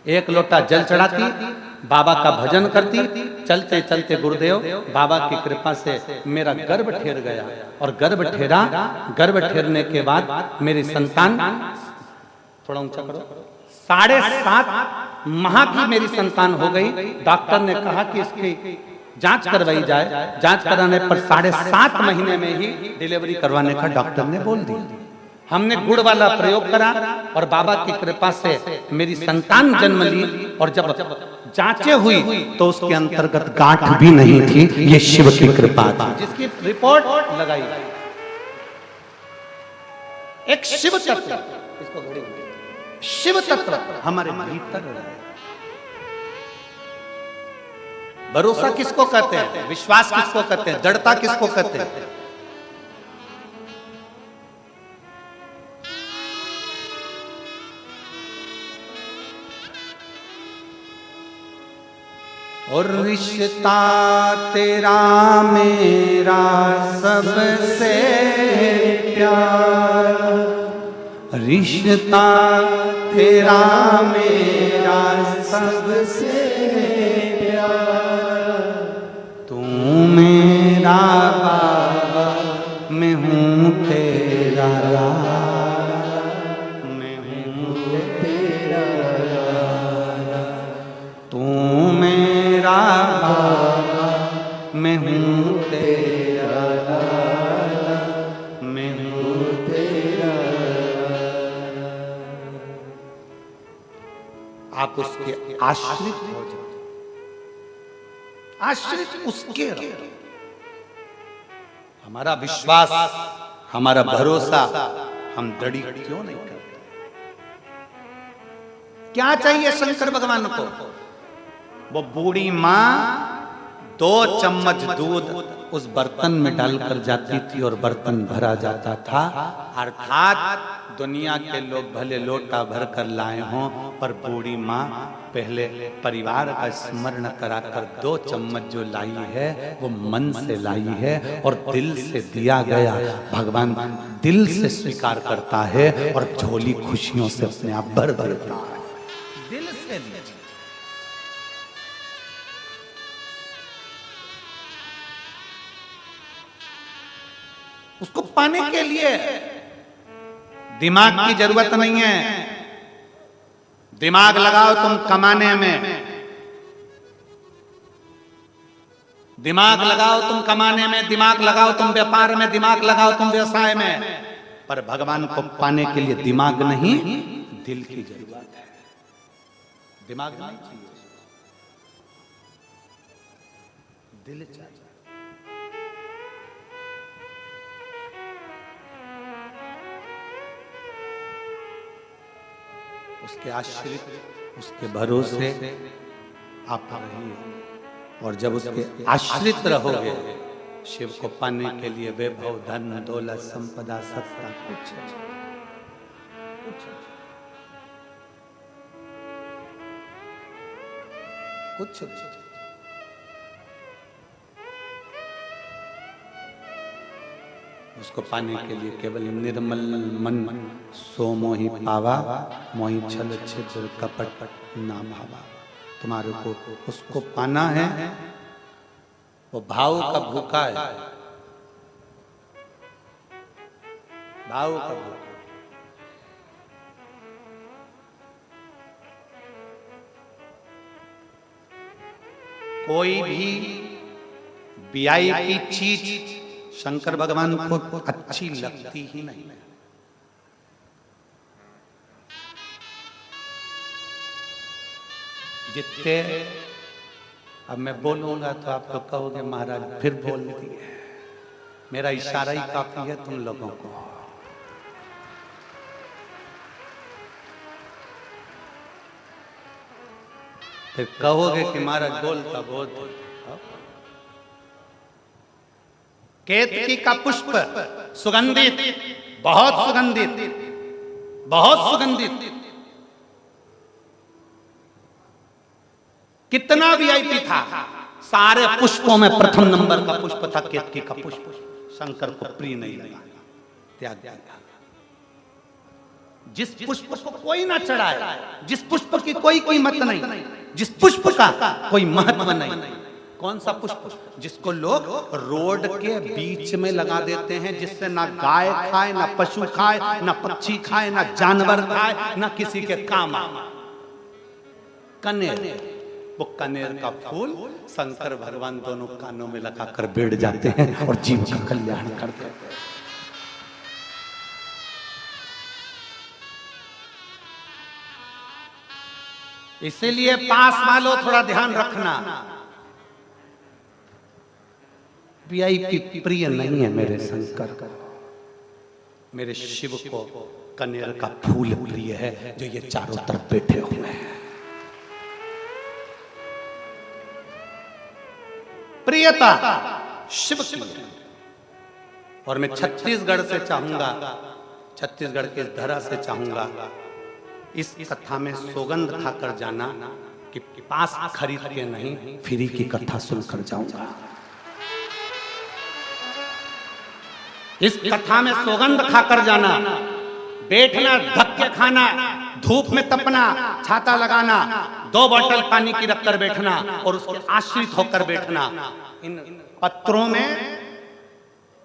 1 लोटा जल चढ़ाती, बाबा का भजन करती, चलते चलते गुरुदेव बाबा की कृपा से मेरा गर्भ ठेर गया, और गर्भ ठेरने के बाद मेरी संतान, थोड़ा ऊंचा करो, 7.5 माह की मेरी संतान हो गई। डॉक्टर ने कहा कि इसकी जांच करवाई जाए। जांच कराने पर 7.5 महीने में ही डिलीवरी करवाने का डॉक्टर ने बोल दिया। हमने गुड़ वाला प्रयोग करा, और बाबा की कृपा से मेरी संतान जन्म ली, और जब जांचें हुई तो उसके अंतर्गत गांठ भी नहीं थी। ये शिव की कृपा थी, जिसकी रिपोर्ट लगाई। एक शिव तत्व, इसको शिव तत्व हमारे भीतर है। भरोसा किसको कहते हैं? विश्वास किसको कहते हैं? दृढ़ता किसको कहते हैं? और रिश्ता तेरा मेरा सबसे प्यारा, रिश्ता तेरा मेरा सबसे प्यारा, तू मेरा बाबा, मैं हूँ तेरा लाला, मैं हूँ तेरा लाला, तू मेरा बाबा, मैं हूँ तेरा लाला, मैं हूँ तेरा लाला। आप उसके आश्रित हो जाओ, आश्रित उसके रहो। हमारा विश्वास, हमारा भरोसा हम दृढ़ क्यों नहीं करते? क्या चाहिए शंकर भगवान को? वो बूढ़ी मां 2 चम्मच दूध उस बर्तन में डालकर जाती थी, और बर्तन भरा जाता था। अर्थात दुनिया के लोग भले लोटा भर कर लाए हों, पर बूढ़ी माँ पहले परिवार का स्मरण कराकर 2 चम्मच जो लाई है वो मन से लाई है, और दिल से दिया गया भगवान दिल से स्वीकार करता है, और झोली खुशियों से अपने आप भर भरता है। दिल से उसको पाने के लिए दिमाग की जरूरत नहीं है। दिमाग लगाओ तुम कमाने में, दिमाग लगाओ तुम कमाने में, दिमाग लगाओ तुम व्यापार में, दिमाग लगाओ तुम व्यवसाय में, पर भगवान को पाने के लिए दिमाग नहीं, दिल की जरूरत है। दिमाग नहीं चाहिए, दिल चाहिए। उसके आश्रित, उसके भरोसे आप रहिए, और जब उसके आश्रित रहोगे, शिव को पाने के लिए वैभव, धन, दौलत, संपदा, सत्ता कुछ उसको पाने के लिए केवल निर्मल मन, सो मोहि पावा, मोहि छल छिद्र कपट ना भावा। तुम्हारे को उसको पाना है, वो भाव का भूखा है, भाव का भूखा। कोई भी वीआईपी चीज शंकर भगवान को अच्छी लगती ही नहीं। जितने अब मैं बोलूंगा तो आप तो कहोगे महाराज फिर बोल दिए। मेरा इशारा ही काफी है तुम लोगों को। फिर कहोगे कि महाराज बोलता बहुत। केतकी का पुष्प सुगंधित, बहुत सुगंधित, बहुत सुगंधित। कितना वीआईपी था, सारे पुष्पों में प्रथम नंबर का पुष्प था केतकी का पुष्प। शंकर को प्रिय नहीं लगा, त्याग दिया। जिस पुष्प को कोई ना चढ़ाए, जिस पुष्प की कोई कीमत नहीं, जिस पुष्प का कोई महत्व नहीं, कौन सा पुष्प? जिसको लोग रोड के बीच में लगा देते हैं, जिससे ना गाय खाए, ना पशु खाए, ना पक्षी खाए, ना जानवर खाए, ना किसी के काम आए। कनेर, वो कनेर का फूल शंकर भगवान दोनों कानों में लगाकर बैठ जाते हैं और जीव का कल्याण करते हैं। इसीलिए पास वालों थोड़ा ध्यान रखना, वीआईपी प्रिय नहीं है मेरे शंकर। मेरे शिव को कनेर का फूल प्रिय है, जो ये चारों तरफ बैठे हुए हैं। प्रियता शिव की। और मैं छत्तीसगढ़ से चाहूंगा, छत्तीसगढ़ के धरा से चाहूंगा, इस कथा में सौगंध खाकर जाना कि पास खरीद के नहीं, फ्री की कथा सुनकर जाऊंगा। इस कथा में सौगंध खाकर जाना, बैठना, धक्के खाना, धूप में तपना, छाता लगाना, 2 बोतल पानी की रखकर बैठना और उसके आश्रित होकर बैठना। इन पत्रों में,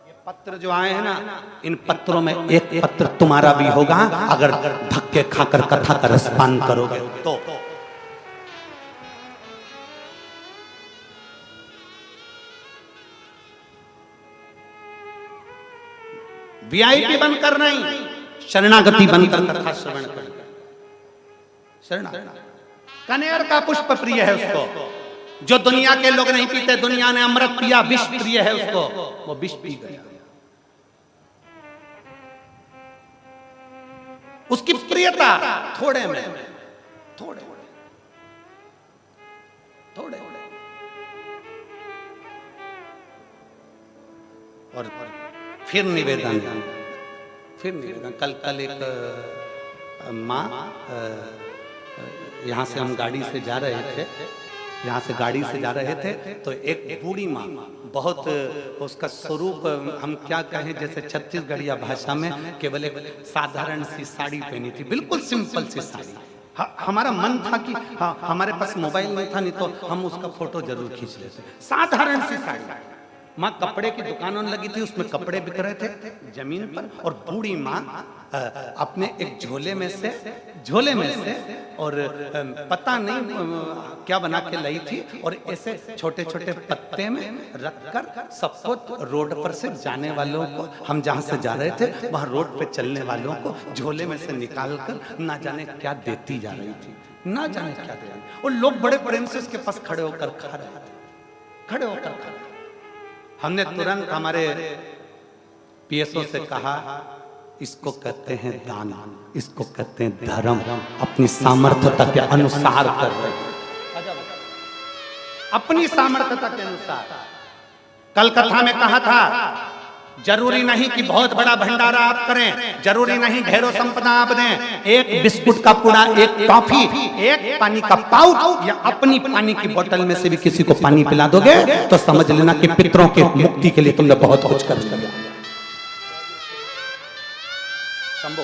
ये पत्र जो आए हैं ना, इन पत्रों में एक पत्र तुम्हारा भी होगा अगर धक्के खाकर कथा का रसपान करोगे तो। वीआईपी बनकर नहीं, शरणागति बनकर कथा श्रवण कर। कनेर का पुष्प प्रिय है उसको, जो दुनिया के लोग नहीं पीते। दुनिया ने अमृत पिया, विष प्रिय है उसको, वो विष पी गया। उसकी प्रियता थोड़े में, थोड़े थोड़े। और फिर निवेदन, कल एक माँ, यहाँ से हम गाड़ी से जा रहे थे, यहाँ से गाड़ी से जा रहे थे, तो एक बूढ़ी माँ, बहुत उसका स्वरूप हम क्या कहें, जैसे छत्तीसगढ़िया भाषा में केवल एक साधारण सी साड़ी पहनी थी, बिल्कुल सिंपल सी साड़ी। हमारा मन था कि हमारे पास मोबाइल नहीं था, नहीं तो हम उसका फोटो जरूर खींच लेते। साधारण सी साड़ी। माँ कपड़े की दुकानों लगी थी, उसमें कपड़े बिक रहे थे जमीन पर, और बूढ़ी माँ अपने एक झोले में से और पता नहीं क्या बना के लाई थी, और ऐसे छोटे छोटे पत्ते में रखकर सबको रोड पर से जाने वालों को, हम जहाँ से जा रहे थे वहाँ रोड पे चलने वालों को झोले में से निकाल कर ना जाने क्या देती जा रही थी, ना जाने क्या दे रही। और लोग बड़े प्रेम से उसके पास खड़े होकर खा रहे थे, खड़े होकर खा रहे। हमने तुरंत हमारे पीएसओ से कहा, इसको कहते हैं दान, इसको कहते हैं धर्म, अपनी सामर्थ्यता के अनुसार कर रहे हैं, अपनी सामर्थ्यता के अनुसार। कल कथा में कहा था, जरूरी नहीं कि बहुत बड़ा भंडारा आप करें, जरूरी नहीं ढेरों संपदा आप दें। एक बिस्कुट का पुड़ा, एक टॉफी, एक पानी का पाउच या अपनी पानी की बोतल में से भी किसी को पानी पिला दोगे तो समझ लेना कि पितरों की मुक्ति के लिए तुमने बहुत कुछ कर लिया। शंभो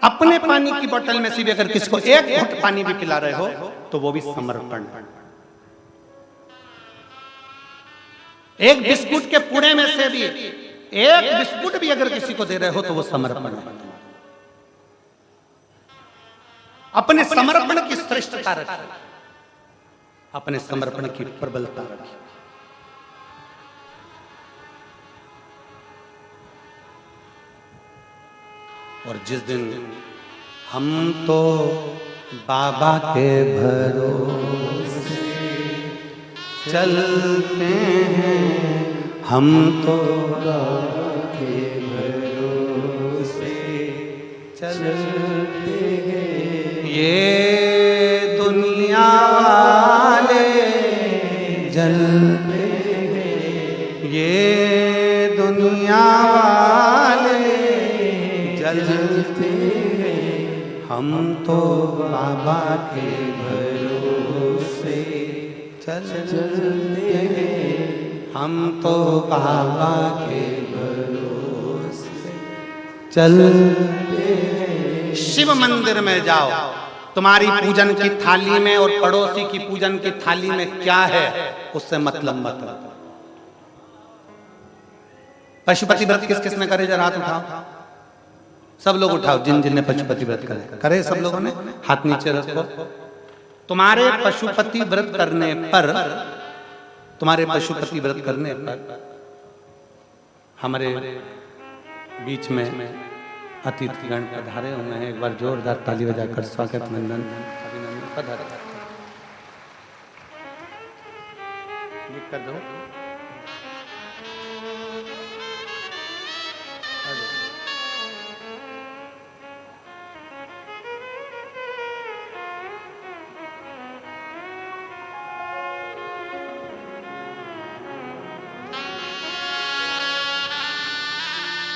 अपने पानी की बोतल में से भी अगर किसी को एक घुट पानी भी पिला रहे हो तो वो भी समर्पण। एक बिस्कुट के पुड़े में से भी एक बिस्कुट भी अगर किसी को दे रहे हो तो वो समर्पण है। अपने समर्पण की श्रेष्ठता रखिए, अपने समर्पण की प्रबलता रखिए। और जिस दिन हम तो बाबा के भरोसे चलते हैं, हम तो बाबा के भरोसे चलते हैं, ये दुनिया वाले जलते हैं, ये दुनिया वाले जलते हैं, हम तो बाबा के भरोसे चलते हैं, हम तो बाबा के भरोसे चलते हैं। शिव मंदिर में जाओ, तुम्हारी पूजन की थाली में और पड़ोसी की पूजन की थाली में क्या है उससे मतलब मत रखो। पशुपति व्रत किस किस ने करे, जरा हाथ उठाओ, सब लोग उठाओ, जिन जिन ने पशुपति व्रत करे सब लोगों ने हाथ नीचे रखो। तुम्हारे पशुपति व्रत करने पर, तुम्हारे पशुपति व्रत करने पर हमारे बीच में अतिथिगण पधारे हुए हैं। एक बार जोरदार ताली बजाकर स्वागत अभिनंदन पधारे लिख कर दो।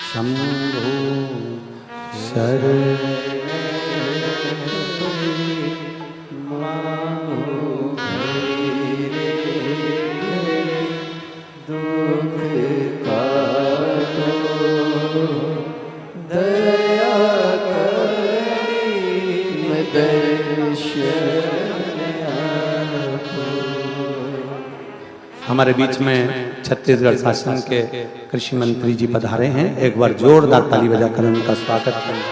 शंभो शरण दुख काटो, दया करी दर्शन आपको। हमारे बीच में छत्तीसगढ़ शासन के कृषि मंत्री जी पधारे हैं। एक बार जोरदार ताली बजाकर उनका स्वागत करें।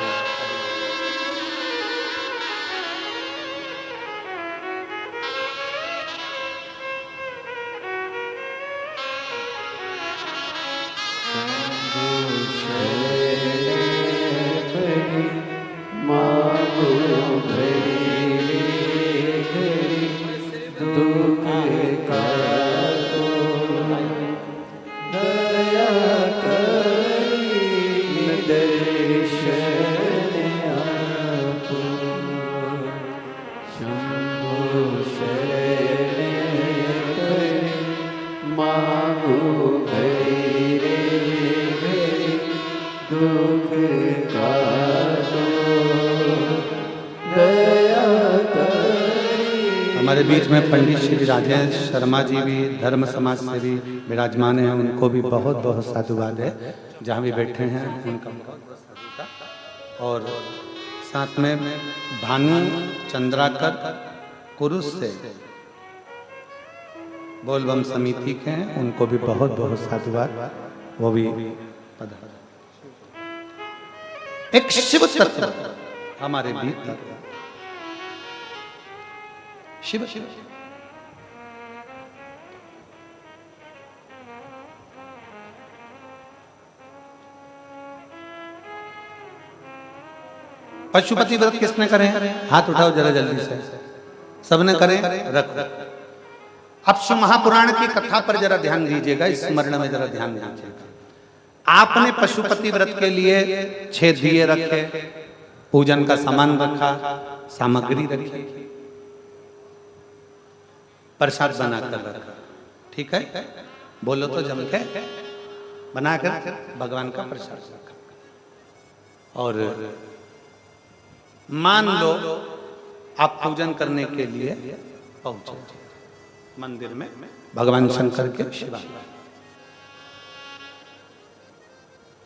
हमारे बीच में पंडित श्री राजेश शर्मा जी भी धर्म समाज से भी विराजमान हैं, उनको भी बहुत बहुत साधुवाद है जहाँ भी बैठे हैं उनका बहुत बहुत साधुवाद। और साथ में भानु चंद्राकर कुरुस से बोलबम समिति के हैं, उनको भी बहुत बहुत साधुवाद, वो भी पधारे। एक शिव तत्व हमारे बीच शिव शिव पशुपति व्रत किसने करे? हाथ उठाओ जरा जल्दी से, सबने करे। रख अब शिव महापुराण की कथा पर जरा ध्यान दीजिएगा, इस स्मरण में जरा ध्यान दीजिएगा। आपने पशुपति व्रत के लिए 6 दिए रखे, पूजन का सामान रखा, सामग्री रखी, प्रसाद बनाकर रखा, ठीक है? बोलो तो जम के बनाकर भगवान का प्रसाद रखा। और मान लो आप पूजन करने के लिए पहुंचे मंदिर में, भगवान शंकर के शिवालय,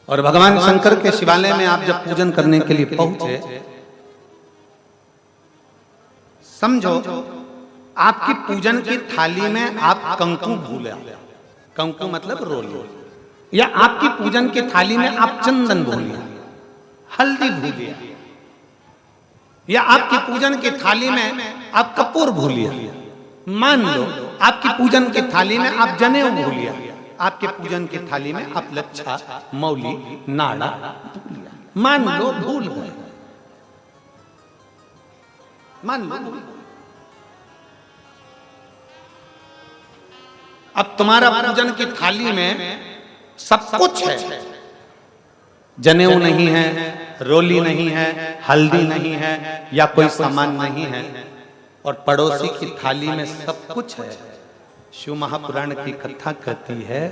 और भगवान शंकर के शिवालय में आप जब पूजन करने के लिए पहुंचे, समझो आपकी पूजन की थाली में आप कंकु भूले। कंकु मतलब रोली, या आपकी पूजन की थाली में आप चंदन भूलिए, हल्दी भूलिए, या आपकी पूजन की थाली में आप कपूर भूलिए, मान लो आपकी पूजन की थाली में आप जनेऊ भूलिए, आपके पूजन की थाली में आप लच्छा, मौली, नाड़ा भूलिए, मान लो भूल गए, मान लो। अब तुम्हारा पूजन की थाली में सब कुछ है, जनेऊ नहीं है, रोली नहीं है, हल्दी नहीं है, या कोई सामान नहीं है, और पड़ोसी की थाली में सब कुछ है। शिव महापुराण की कथा कहती है,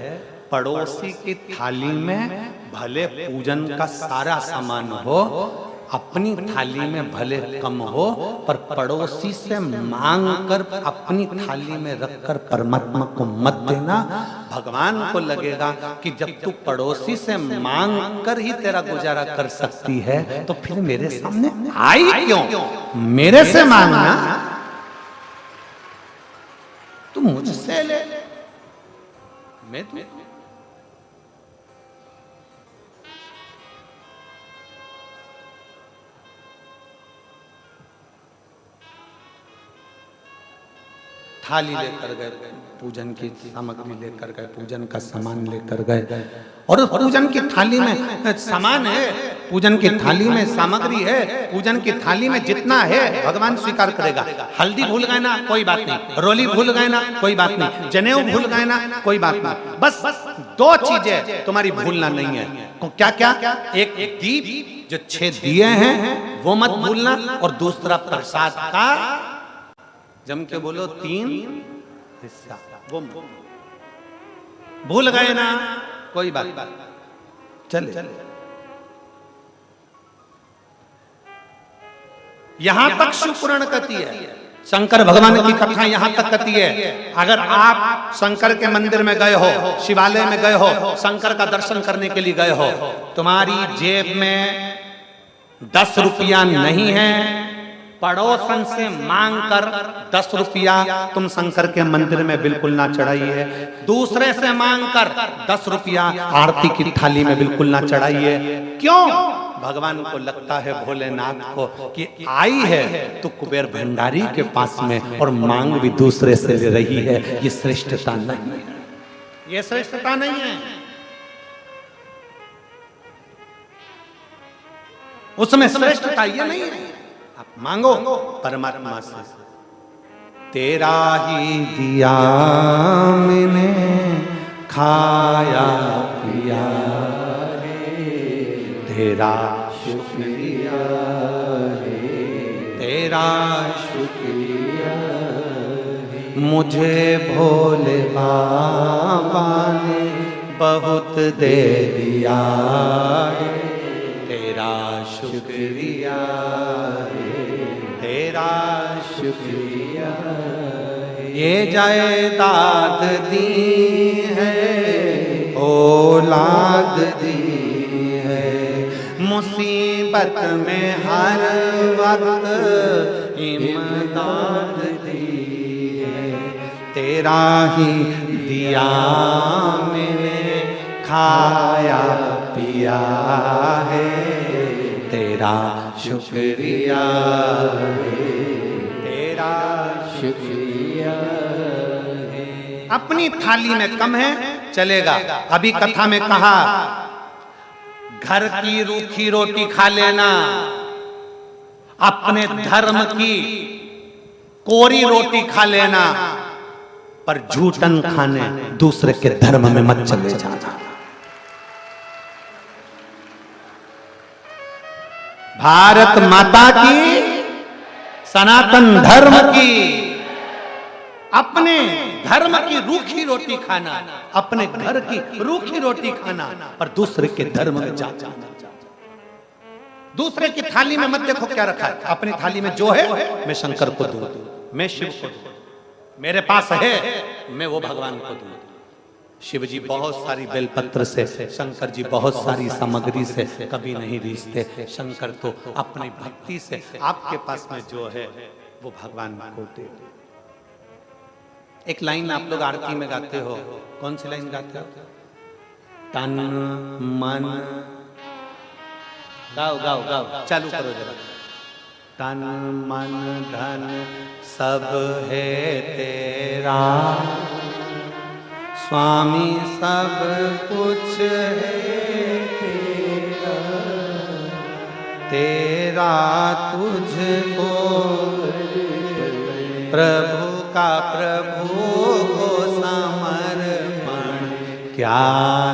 पड़ोसी की थाली में भले पूजन का सारा सामान हो, अपनी थाली में भले कम हो, पर पड़ोसी से मांग कर अपनी थाली में रखकर परमात्मा को मत देना। भगवान को लगेगा कि जब तू पड़ोसी से मांग कर ही तेरा गुजारा कर सकती है, तो फिर मेरे सामने आई क्यों? मेरे से मांगना, तू मुझसे ले, मैं थाली लेकर गए, पूजन की सामग्री लेकर गए, पूजन का सामान लेकर गए, और उस पूजन की थाली में सामान है, पूजन की थाली में सामग्री है, पूजन की थाली में जितना है भगवान स्वीकार करेगा। हल्दी भूल गए ना, कोई बात नहीं, रोली भूल गए ना, कोई बात नहीं, जनेऊ भूल गए ना, कोई बात नहीं, बस दो चीजें तुम्हारी भूलना नहीं है। क्या क्या? एक दीप, जो 6 दिए हैं वो मत भूलना, और दूसरा प्रसाद का, जम के बोलो, 3 हिस्सा, वो भूल गए ना, कोई बात चले। यहां तक शिव पुराण कहती है, शंकर भगवान की कथा यहां तक कहती है, अगर आप शंकर के मंदिर में गए हो, शिवालय में गए हो, शंकर का दर्शन करने के लिए गए हो, तुम्हारी जेब में 10 रुपया नहीं है, पड़ोसन से मांगकर 10 रुपया तुम शंकर के मंदिर में बिल्कुल ना चढ़ाइए। दूसरे से मांगकर 10 रुपया आरती की थाली में बिल्कुल ना चढ़ाइए। क्यों? भगवान को लगता है, भोलेनाथ को, कि आई है तो कुबेर भंडारी के पास में, और मांग भी दूसरे से ले रही है। ये श्रेष्ठता नहीं है, ये श्रेष्ठता नहीं है। उसमें श्रेष्ठता ये नहीं है। आप मांगो परमात्मा से, तेरा ही दिया मैंने खाया पिया रे, तेरा शुक्रिया रे, तेरा शुक्रिया रे, मुझे भोले बाबा ने बहुत दे दिया रे, तेरा शुक्रिया रे, तेरा शुक्रिया। ये जायदाद दी है, औलाद दी है, मुसीबत में हर वक्त इमदाद दी है, तेरा ही दिया मैंने खाया पिया है, तेरा शुक्रिया है, तेरा शुक्रिया है। अपनी थाली में कम है, चलेगा। अभी कथा में कहा, घर की रूखी रोटी खा लेना, अपने धर्म की कोरी रोटी खा लेना, पर झूठन खाने दूसरे के धर्म में मत चले जाना। भारत माता की, सनातन धर्म की, अपने धर्म की रूखी रोटी खाना, अपने घर की रूखी रोटी खाना, पर दूसरे के धर्म में जाना। दूसरे की थाली में मत देखो क्या रखा है। अपनी थाली में जो है मैं शंकर को दूं, मैं शिव को दूं, मेरे पास है मैं वो भगवान को दूं। शिव जी बहुत सारी बेलपत्र से, शंकर जी बहुत सारी सामग्री से कभी नहीं रीझते। शंकर तो अपनी भक्ति से आपके पास में जो है वो भगवान को दे। एक लाइन आप लोग आरती में गाते हो, कौन सी लाइन गाते हो? तन मन, गाओ गाओ गाओ, चालू करो जरा। तन मन धन सब है तेरा, स्वामी सब कुछ है तेरा, तेरा तुझको प्रभु का प्रभु को समर्पण क्या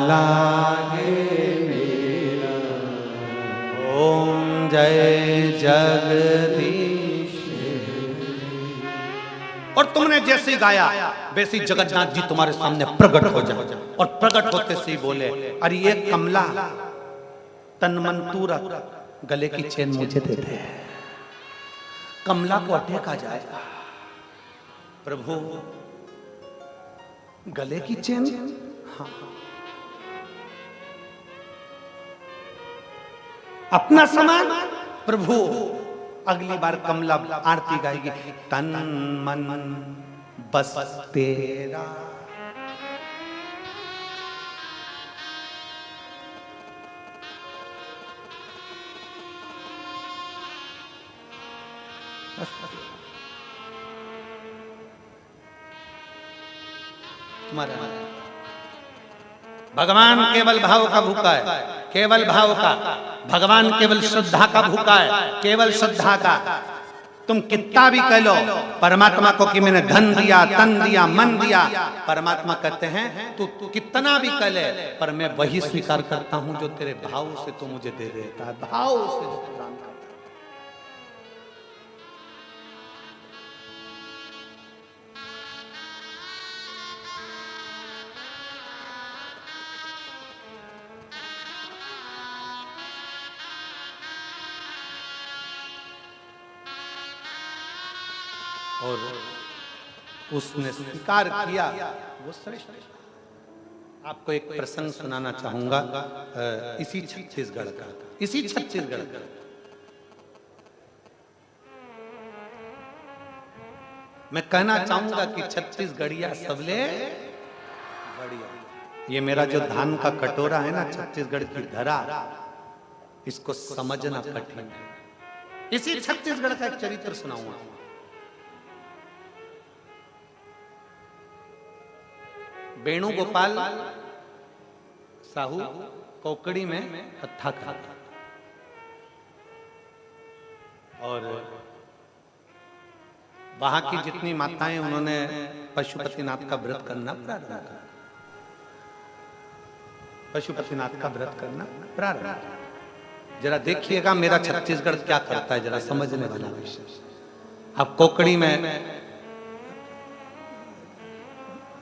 लागे मेरा। ओम जय जगदीश। और तुमने जैसे गाया वैसे जगन्नाथ जी तुम्हारे सामने प्रकट हो जाए, और प्रकट होते से ही बोले, अरे ये कमला तन मन तू रख, गले की चेन मुझे दे दे। कमला को अटैक आ जाएगा। प्रभु गले की चेन, हाँ, अपना सामान। प्रभु अगली बार कमला आरती गाएगी, तन मन बस तेरा। तुम्हारा भगवान केवल भाव का भूखा है, केवल भाव का। भगवान केवल श्रद्धा का भूखा है, केवल श्रद्धा का। तुम कितना भी कह लो परमात्मा को कि मैंने धन दिया, तन दिया, मन दिया, परमात्मा कहते हैं तू कितना भी कह ले, पर मैं वही स्वीकार करता हूं जो तेरे भाव से तू मुझे दे देता है। भाव से जो प्रदान करता है। और उसने स्वीकार किया, वो श्रेष्ठ। आपको एक प्रसंग सुनाना चाहूंगा, इसी छत्तीसगढ़ का, इसी छत्तीसगढ़ का। मैं कहना चाहूंगा कि छत्तीसगढ़िया सबले बढ़िया। ये मेरा जो धान का कटोरा है ना, छत्तीसगढ़ की धरा, इसको समझना कठिन है। इसी छत्तीसगढ़ का एक चरित्र सुनाऊंगा। वेणुगोपाल साहू कोकड़ी में कथा खाता, और वहां की जितनी माताएं, उन्होंने पशुपतिनाथ का व्रत करना प्रारंभ किया। पशुपतिनाथ का व्रत करना प्रारंभ। जरा देखिएगा मेरा छत्तीसगढ़ क्या करता है, जरा समझने वाला विषय। अब कोकड़ी में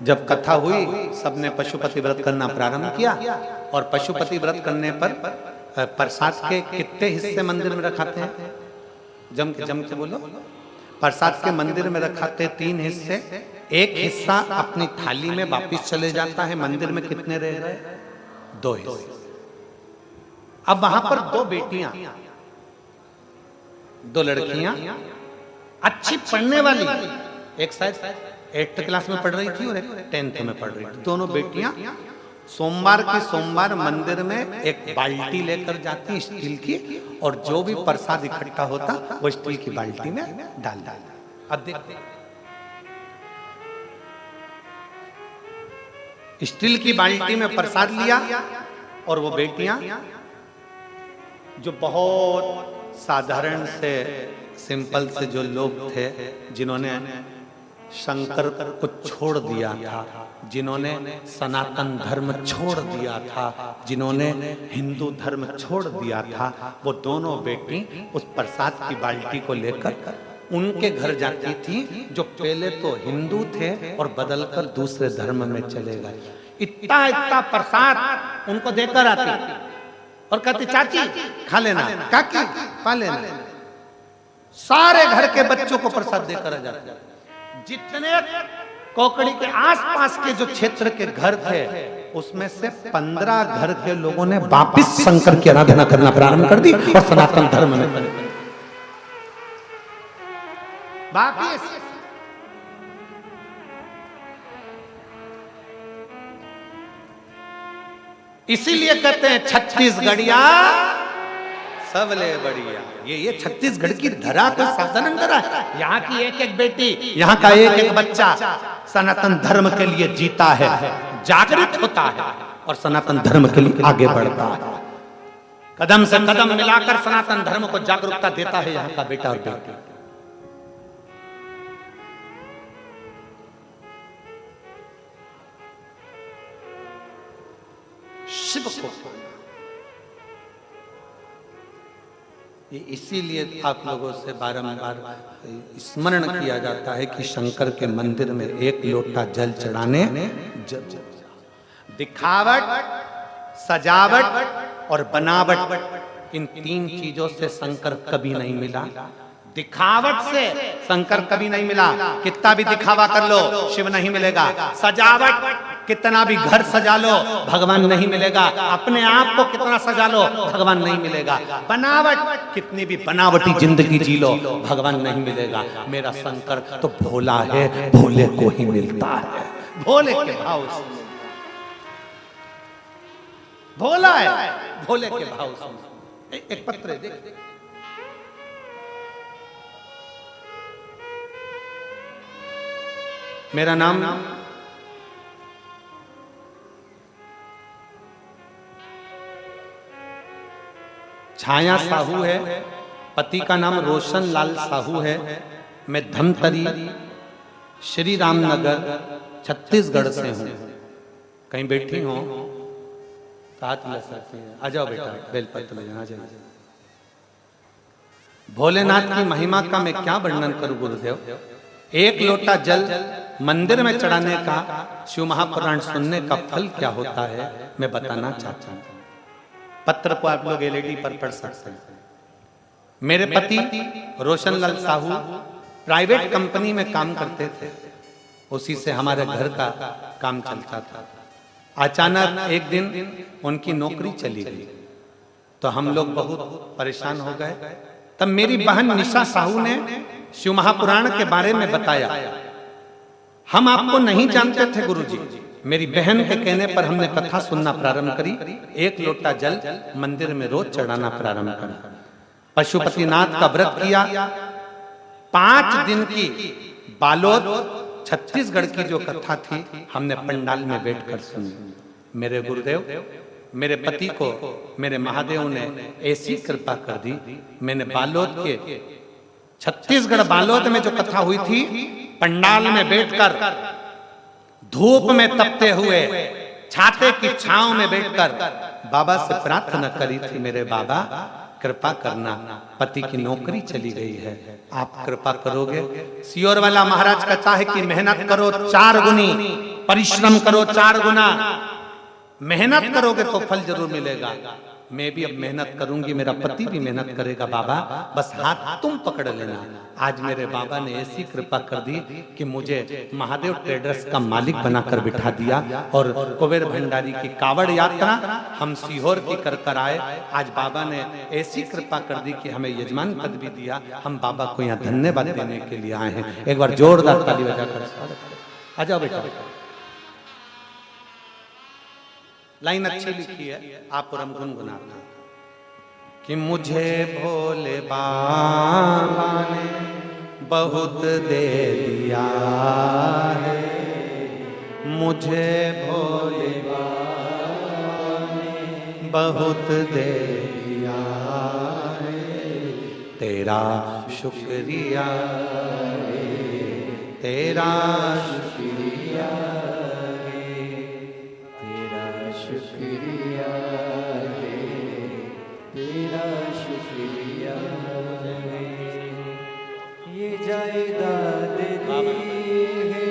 जब कथा हुई, सबने पशुपति व्रत करना प्रारंभ किया, और पशुपति व्रत करने पर प्रसाद के कितने हिस्से मंदिर में रखाते हैं? जम के बोलो। प्रसाद के मंदिर में रखाते 3 हिस्से। एक हिस्सा अपनी थाली में वापिस चले जाता है। मंदिर में कितने रह गए? 2 हिस्से। अब वहां पर 2 बेटियां, 2 लड़कियां अच्छी पढ़ने वाली, एक शायद 8th क्लास में पढ़ रही थी और एक 10th में पढ़ रही थी। दोनों बेटियां सोमवार के सोमवार मंदिर में एक बाल्टी लेकर जाती स्टील की, और जो भी प्रसाद इकट्ठा होता वो स्टील की बाल्टी में डाल। अब देखते, स्टील की बाल्टी में प्रसाद लिया, और वो बेटियां जो बहुत साधारण से, सिंपल से जो लोग थे, जिन्होंने शंकर को छोड़ दिया था, जिन्होंने सनातन धर्म छोड़ दिया था, जिन्होंने हिंदू धर्म छोड़ दिया था, वो दोनों बेटी उस प्रसाद की बाल्टी को लेकर उनके घर जाती थी, जो पहले तो हिंदू थे और बदलकर दूसरे धर्म में चले गए। इतना प्रसाद उनको देकर आती और कहती, चाची खा लेना, काकी खा लेना। सारे घर के बच्चों को प्रसाद देकर आ जाते। जितने कोकड़ी के आसपास के जो क्षेत्र के घर थे, उसमें से 15 घर के लोगों ने वापिस शंकर की आराधना करना प्रारंभ कर दी और सनातन धर्म में वापिस। इसीलिए कहते हैं छत्तीसगढ़िया सबले बढ़िया। ये छत्तीसगढ़ की धरा को साधारण धरा है। यहाँ की एक एक बेटी, यहाँ का एक एक बच्चा सनातन धर्म के लिए जीता है, जागृत होता है और सनातन धर्म के लिए आगे बढ़ता है। कदम से कदम मिलाकर सनातन धर्म को जागरूकता देता है यहाँ का बेटा और बेटी। शिव को ये इसीलिए आप लोगों से बारंबार स्मरण किया जाता है कि शंकर के मंदिर में एक लोटा जल चढ़ाने दिखावट, सजावट और बनावट, इन तीन चीजों से शंकर कभी नहीं मिला। दिखावट से शंकर कभी नहीं मिला। कितना भी दिखावा कर लो शिव नहीं मिलेगा। सजावट, कितना भी घर सजा लो भगवान नहीं मिलेगा। अपने आप को कितना सजा लो भगवान नहीं मिलेगा। बनावट, कितनी भी बनावटी जिंदगी जी लो भगवान नहीं मिलेगा। मेरा शंकर तो भोला है, भोले को ही मिलता है। भोले के भाव से भोला है, भोले के भाव से। एक पत्र देख, मेरा नाम छाया साहू है, पति का नाम रोशन लाल साहू है। मैं धमतरी श्री रामनगर छत्तीसगढ़ से हूँ। कहीं बैठी हो तो हाथ मिला सकते हैं। आ जाओ बेटा, बेलपत्र ले आ जाओ। भोलेनाथ की महिमा का मैं क्या वर्णन करूं गुरुदेव। एक लोटा जल मंदिर में चढ़ाने का, शिव महापुराण सुनने का फल क्या होता है मैं बताना चाहता हूं। पत्र को आप लोग एलईडी पर पढ़ सकते हैं। मेरे पति रोशन लाल साहू प्राइवेट कंपनी में काम करते थे, उसी से हमारे घर का काम चलता था। अचानक एक दिन उनकी नौकरी चली गई तो हम लोग बहुत परेशान हो गए। तब मेरी बहन निशा साहू ने शिव महापुराण के बारे में बताया। हम आपको नहीं जानते थे गुरुजी। मेरी बहन के कहने पर हमने कथा सुनना प्रारंभ करी। एक लोटा जल मंदिर में रोज चढ़ाना प्रारंभ करा। पशुपतिनाथ का व्रत किया। 5 दिन की बालोद छत्तीसगढ़ की जो कथा थी हमने पंडाल में बैठकर सुनी। मेरे गुरुदेव, मेरे पति को मेरे महादेव ने ऐसी कृपा कर दी। मैंने बालोद के छत्तीसगढ़ बालोद में जो कथा हुई थी, पंडाल में बैठकर धूप में तपते हुए छाते की छांव में बैठकर बाबा से प्रार्थना करी थी, मेरे बाबा कृपा करना, पति की नौकरी चली गई है, आप कृपा करोगे। सियोर वाला महाराज कहता है कि मेहनत करो 4 गुनी, परिश्रम करो 4 गुना। मेहनत करोगे तो फल जरूर मिलेगा। मैं भी अब मेहनत करूंगी, मेरा पति भी मेहनत करेगा बाबा, बस हाथ तुम पकड़ लेना। आज मेरे बाबा ने ऐसी कृपा कर दी कि मुझे महादेव ट्रेडर्स का मालिक बनाकर बिठा दिया और कुबेर भंडारी की कावड़ यात्रा हम सीहोर की कर आए। आज बाबा ने ऐसी कृपा कर दी कि हमें यजमान पद भी दिया। हम बाबा को यहाँ धन्यवाद देने के लिए आए हैं। एक बार जोरदार ताली बजाकर आ जाओ बेटा। लाइन अच्छी लिखी है, आप और हम गुनगुनाते हैं कि मुझे भोले बाबा ने बहुत दे दिया है, मुझे भोले बाबा ने बहुत दे दिया है। तेरा शुक्रिया है, तेरा शुक्रिया शुक्रिया है, तेरा शुक्रिया है। ये जायदाद दी है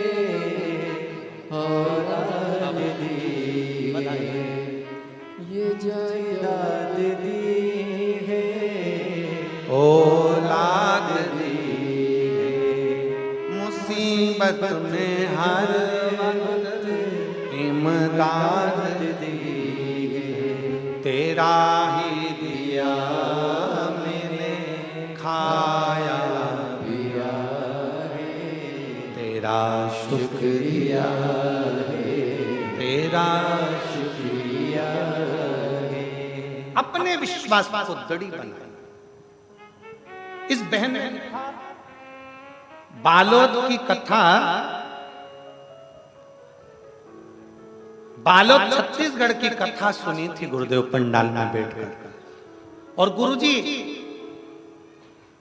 औलाद दी है, ये जायदाद दी है औलाद दी है। मुसीबत में हर वक्त इमदाद तेरा ही दिया मैंने खाया पिया है। तेरा शुक्रिया है, तेरा शुक्रिया अपने विश्वास को दृढ़ बनाए। इस बहन ने लिखा, बालोद की कथा, बालोद छत्तीसगढ़ की कथा सुनी थी गुरुदेव पंडाल में बैठकर। और गुरुजी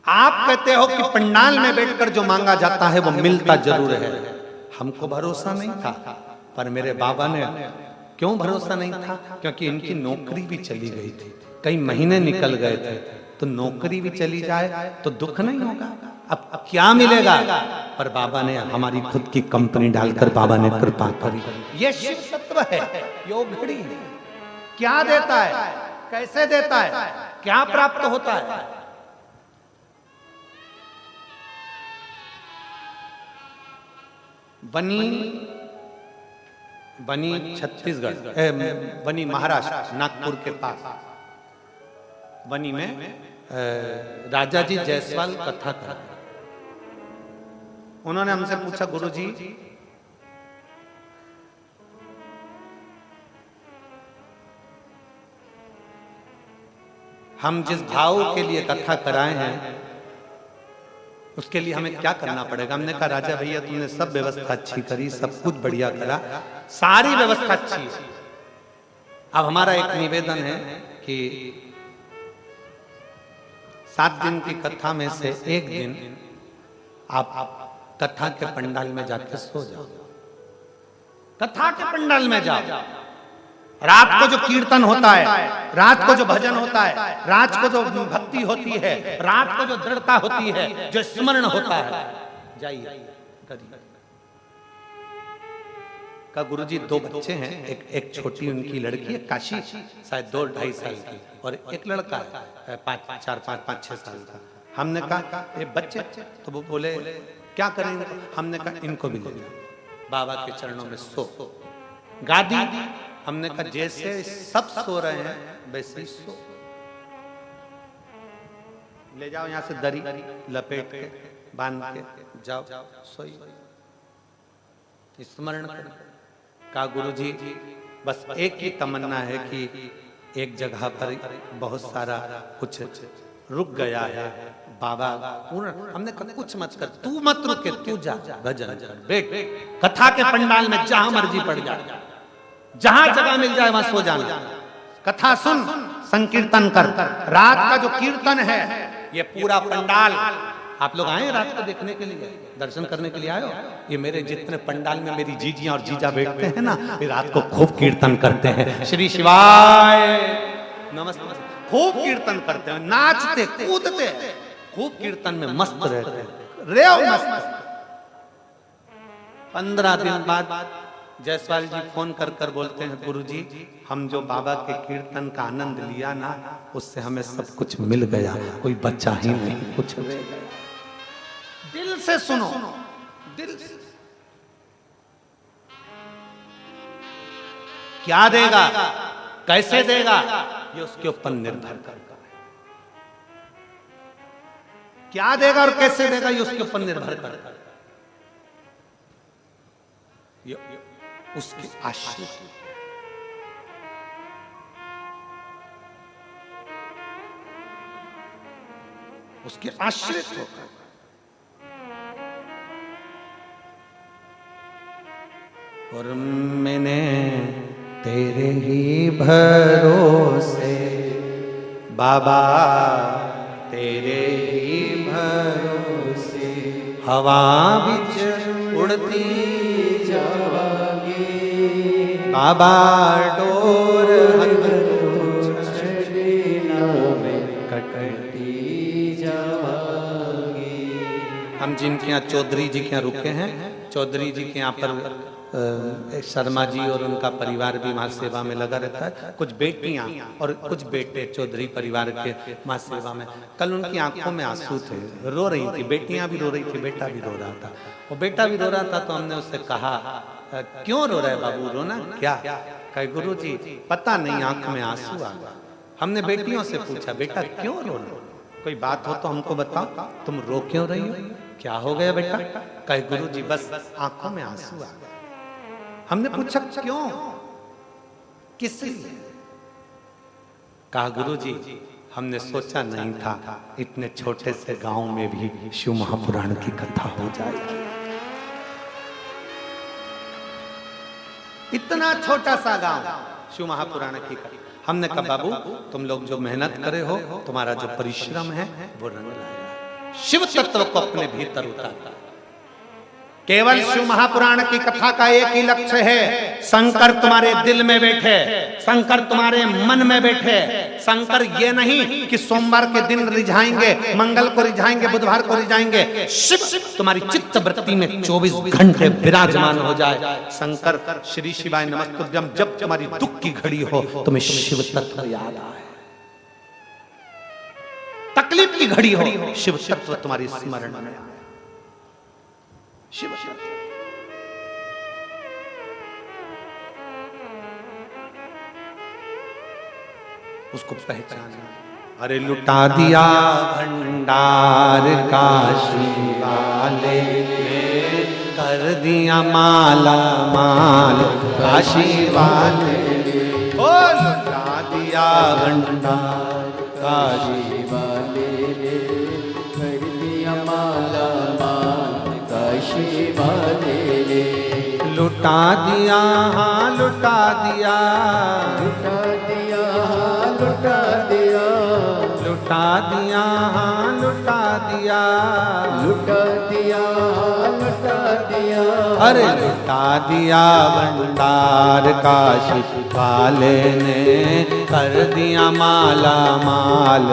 आप कहते हो कि पंडाल में बैठकर जो मांगा जाता है वो मिलता जरूर है। हमको भरोसा नहीं था, पर मेरे बाबा ने, क्यों भरोसा नहीं था? क्योंकि इनकी नौकरी भी चली गई थी, कई महीने निकल गए थे। तो नौकरी भी चली जाए तो दुख नहीं होगा, अब क्या मिलेगा? पर बाबा ने हमारी खुद की कंपनी डालकर बाबा ने कृपा करी। ये शिव तत्व है, योग घड़ी है। क्या देता है, कैसे देता है, क्या प्राप्त होता है? बनी छत्तीसगढ़, बनी महाराष्ट्र, नागपुर के पास बनी में राजा जी जायसवाल कथा कर। उन्होंने हमसे पूछा, गुरुजी हम जिस भाव के लिए कथा कराए हैं उसके लिए हमें क्या करना पड़ेगा? हमने कहा, राजा भैया तुमने सब व्यवस्था अच्छी करी, सब कुछ बढ़िया करा, सारी व्यवस्था अच्छी है। अब हमारा एक निवेदन है कि 7 दिन की कथा में से एक दिन आप कथा के पंडाल में जाकर सो जाओ। कथा के पंडाल में जाओ। रात को जो कीर्तन होता है, रात को जो भजन होता है, रात को जो भक्ति होती है, रात को जो दृढ़ता होती है, जो स्मरण होता है, जाइए करिए। का गुरुजी 2 बच्चे हैं, एक छोटी उनकी लड़की है काशी, शायद 2-2.5 साल की, और एक लड़का है 4-5-6 साल का। हमने कहा ये बच्चे, तो वो बोले क्या करेंगे? हमने कहा इनको भी ले जाओ, बाबा के चरणों में सो। गादी, हमने कहा जैसे सब सो रहे हैं वैसे ही सो, ले जाओ यहाँ से दरी लपेट के बांध के जाओ, सोई स्मरण कर। का गुरुजी बस एक ही तमन्ना है कि एक जगह पर बहुत सारा कुछ रुक गया है, बाबा पूर्ण। हमने कहा कुछ मत कर, तू मत रुके, तू जा भजन कर, बैठ कथा के पंडाल में जहां मर्जी पड़ जा, जहां जगह मिल जाए वहां सो जाना, कथा सुन, संकीर्तन कर। रात का जो कीर्तन है, ये पूरा पंडाल, आप लोग आए रात को देखने के लिए, दर्शन करने के लिए आए हो? ये मेरे जितने पंडाल में मेरी जीजियां और जीजा बैठते हैं ना, ये रात को खूब कीर्तन करते हैं, श्री शिवाय नमस्ते, खूब कीर्तन करते हैं, नाचते कूदते, खूब कीर्तन में मस्त रहते हैं, रेव मस्त। 15 दिन बाद जायसवाल जी फोन कर कर बोलते हैं, गुरुजी हम जो बाबा के कीर्तन का आनंद लिया ना, उससे हमें सब कुछ मिल गया, कोई बच्चा ही नहीं, कुछ रह गया। दिल से सुनो, दिल से। क्या देगा, कैसे देगा, ये उसके ऊपर निर्भर करता है। क्या देगा और कैसे देगा, ये उसके ऊपर निर्भर करता है, ये उसके आश्रित, उसके आश्रित होकर। और मैंने तेरे ही भरोसे बाबा, तेरे ही भरोसे हवा बिच उड़ती जावागी, बाबा डोर कटती जावागी। हम जिनके यहाँ चौधरी जी के यहाँ रुके हैं, चौधरी जी के यहाँ पर शर्मा जी और उनका परिवार भी वहाँ सेवा में लगा रहता है, कुछ बेटियां और कुछ बेटे चौधरी परिवार के वहाँ सेवा में। कल उनकी आंखों में आंसू थे, रो रही थी, बेटियां भी रो रही थी, बेटा भी रो रहा था। वो बेटा भी रो रहा था तो हमने उससे कहा क्यों रो रहे बाबू, रोना क्या? कहे गुरुजी पता नहीं आंख में आंसू आ गया। हमने बेटियों से पूछा बेटा क्यों रो रहे हो, कोई बात हो तो हमको बताओ, तुम रो क्यों रही हो, क्या हो गया बेटा? कहे गुरुजी बस आंखों में आंसू आ गया। हमने पूछा क्यों, किस लिए? कहा गुरुजी हमने सोचा नहीं था इतने छोटे से गांव में भी शिव महापुराण की कथा हो जाएगी। इतना छोटा सा गांव, शिव महापुराण की कथा। हमने कहा बाबू तुम लोग जो मेहनत करे हो, तुम्हारा जो परिश्रम है वो रंग लाएगा, शिव तत्व को अपने भीतर उतारता। केवल शिव महापुराण की कथा का एक ही लक्ष्य है, शंकर तुम्हारे दिल में बैठे, शंकर तुम्हारे मन में बैठे। शंकर ये नहीं कि सोमवार के दिन रिझाएंगे, मंगल को रिझाएंगे, बुधवार को रिझाएंगे। शिव तुम्हारी चित्त वृत्ति में 24 घंटे विराजमान हो जाए। शंकर श्री शिवाय नमस्तुभ्यं जब तुम्हारी दुख की घड़ी हो तुम्हें शिव तत्व याद आए, तकलीफ की घड़ी हो शिव तत्व तुम्हारी स्मरण में आए। शिव उसको पहचाना। अरे लुटा दिया भंडार काशी वाले ने, कर दिया माला माल काशी वाले ने। ओ लुटा दिया भंडार काशी वाले ने, कर दिया माला माल काशी वाले ने। लुटा दिया हाँ लुटा दिया, लुटा दिया हाँ लुटा दिया, लुटा दिया हाँ लुटा दिया, लुटा दिया हाँ लुटा दिया। अरे लुटा दिया भंडार काशी वाले ने, कर दिया माला माल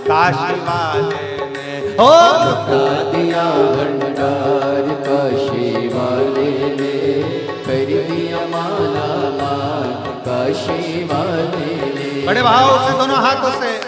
काशी वाले ने। हो लुटा दिया भंडार काशी वाले ने, कर दिया माला माल काशी वाले ने। बड़े भाव से दोनों हाथों से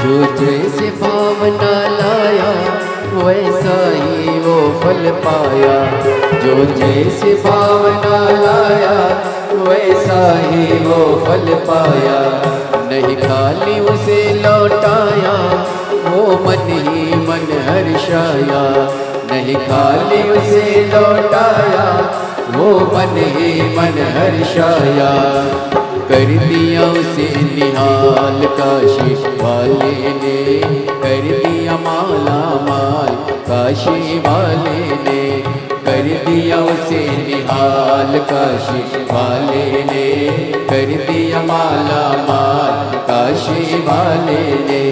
जो जैसे भावना लाया वैसा ही वो फल पाया। जो जैसे भावना लाया वैसा ही वो फल पाया। नहीं खाली उसे लौटाया वो मन ही मन हर्षाया। नहीं खाली उसे लौटाया वो मन ही मन हर्षाया। कर दिया उसे निहाल काशी वाले ने, कर दिया माला माल काशी वाले ने। कर दिया उसे निहाल काशी वाले ने, कर दिया माला माल काशी वाले ने।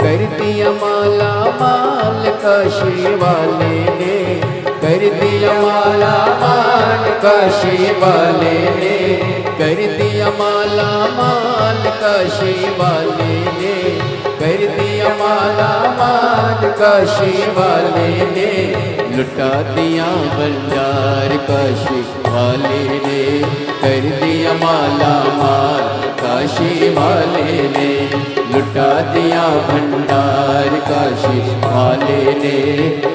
कर दिया माला माल काशी वाले ने कर दिया माला माल, काशी वाले ने कर दिया माला माल, काशी वाले ने कर दिया माला माल, काशी वाले ने लुटा दिया भंडार, काशी वाले ने कर दिया माला माल, काशी वाले ने लुटा दिया भंडार, काशी वाले ने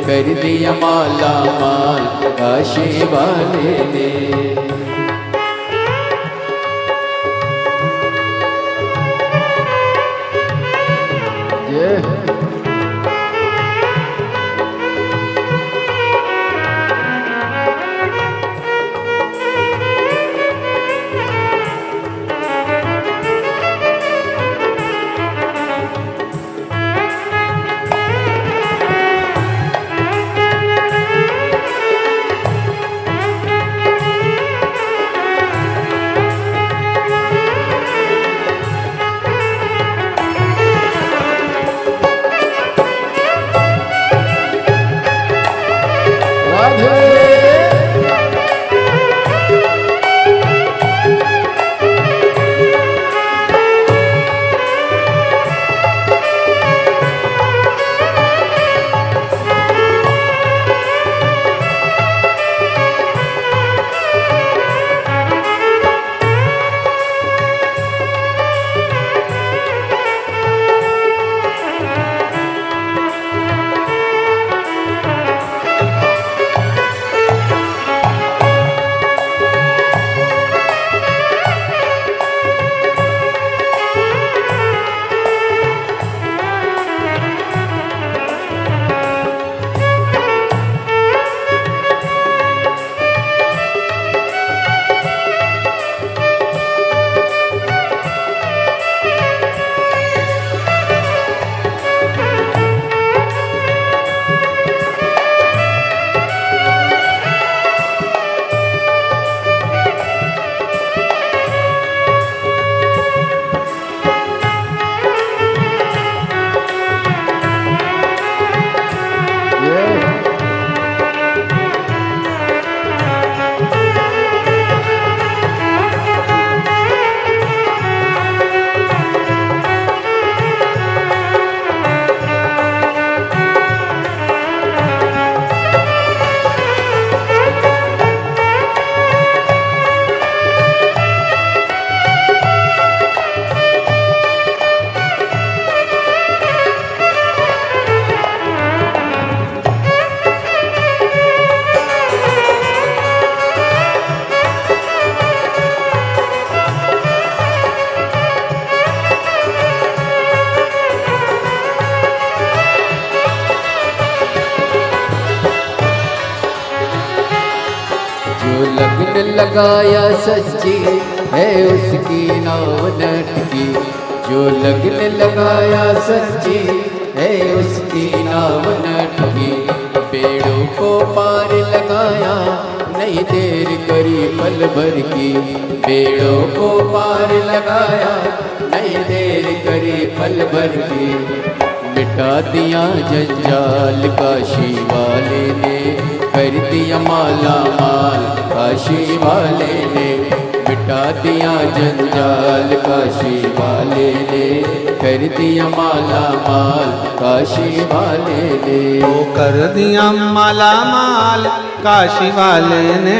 कर दिया माला माल, काशी वाले ने। लगन लगाया सच्ची है उसकी नाव नटकी, जो लगन लगाया सच्ची है उसकी नाव नटकी। पेड़ों को पार लगाया नहीं देर करी पल भर की, पेड़ों को पार लगाया नहीं देर करी पल भर की। मिटा दिया जंजाल काशी वाले ने, कर दिया माला माल काशी वाले ने। मिटा दिया जंजाल काशी वाले ने, कर दिया माला माल काशी वाले ने। वो कर दिया माला माल काशी वाले ने,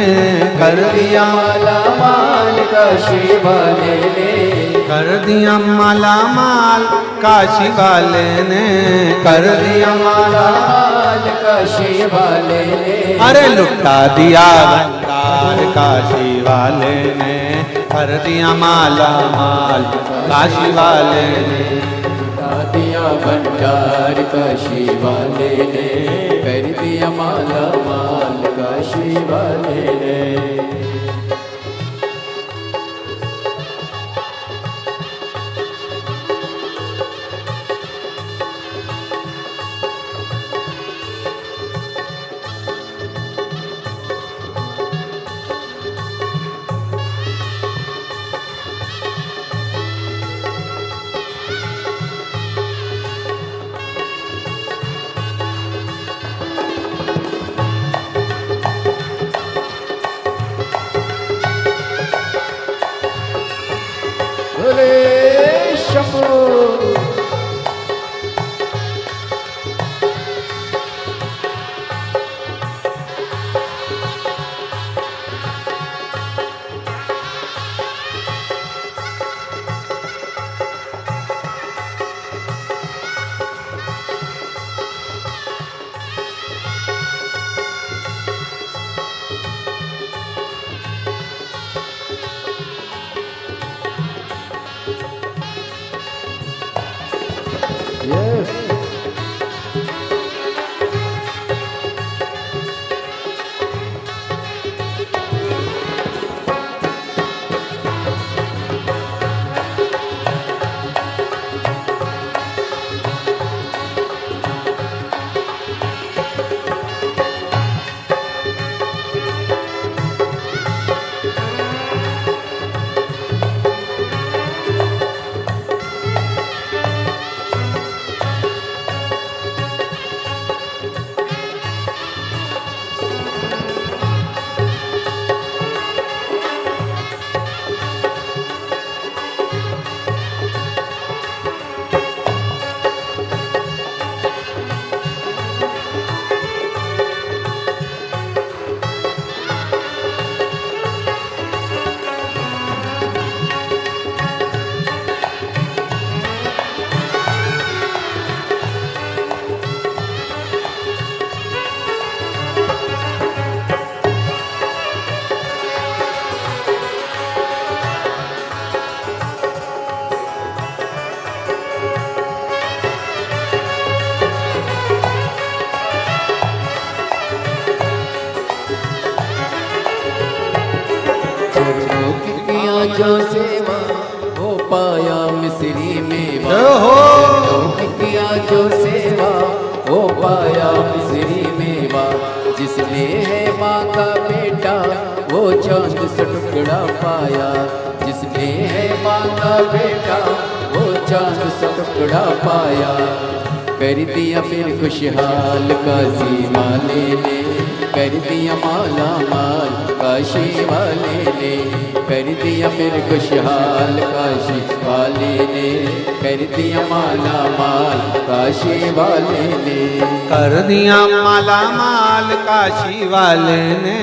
कर दिया माला माल काशी वाले ने, कर दिया माला माल काशी वाले ने, कर दिया माला माल काशी वाले ने। अरे लुटा दिया भंडार काशी वाले ने, कर दिया माला माल काशी वाले ने। लुटा दिया भंडार काशी वाले ने, कर दिया माला माल काशी वाले ने। शंभो। जो सेवा हो पाया मिस्री मेवा, किया जो सेवा हो पाया मिस्री मेवा। जिसने है माँ का बेटा वो चांद सा टुकड़ा पाया, जिसने है माँ का बेटा वो चांद सा टुकड़ा पाया। कर दिया फिर खुशहाल काशी वाले ने, कर दिया माला माल काशी वाले ने, कर दिया फिर खुशहाल काशी वाले ने, कर दिया माला माल काशी वाले ने, कर दिया माला माल काशी वाले ने,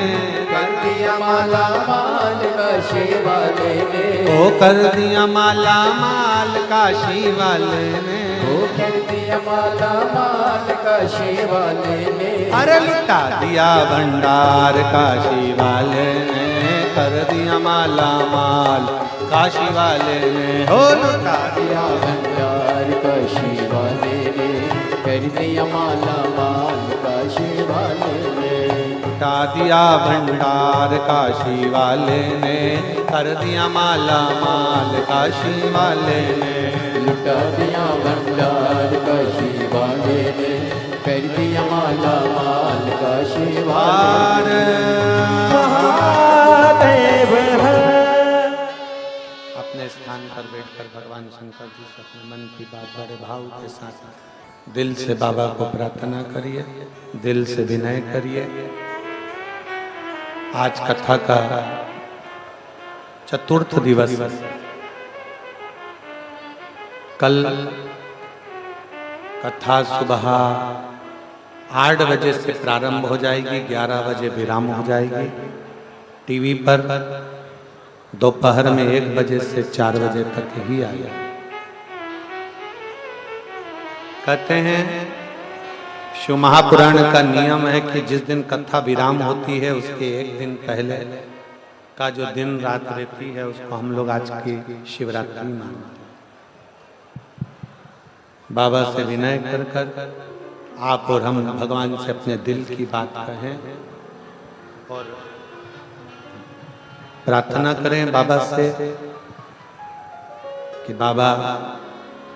कर दिया माला माल काशी वाले ने, ओ कर दिया माला माल काशी वाले ने, ओ कर दिया माला माल काशी वाले ने। अरे लुटा दिया भंडार काशी वाले ने, कर दिया माला माल काशी वाले ने, हो लुटा दिया भंडार काशी वाले ने, कर दिया माला माल काशी वाले ने, लुटा दिया भंडार काशी वाले ने, कर दिया माला माल काशी वाले ने, लुटा दिया भंडार काशी वाले ने, कर दिया माला माल काशी वाले अपने स्थान पर बैठकर भगवान शंकर जी से अपने मन की बात बड़े भाव के साथ दिल से बाबा को प्रार्थना करिए, दिल से विनय करिए। आज कथा का चतुर्थ दिवस, कल कथा सुबह 8 बजे से प्रारंभ हो जाएगी, 11 बजे विराम हो जाएगी। टीवी पर दोपहर में 1 बजे से 4 बजे तक ही आएगा। कहते हैं शिव महापुराण का नियम है कि जिस दिन कथा विराम होती है उसके 1 दिन पहले का जो दिन रात रहती है उसको हम लोग आज की शिवरात्रि मानते हैं। बाबा से विनय कर कर आप और हम भगवान से अपने दिल की बात कहें और प्रार्थना करें बाबा से कि बाबा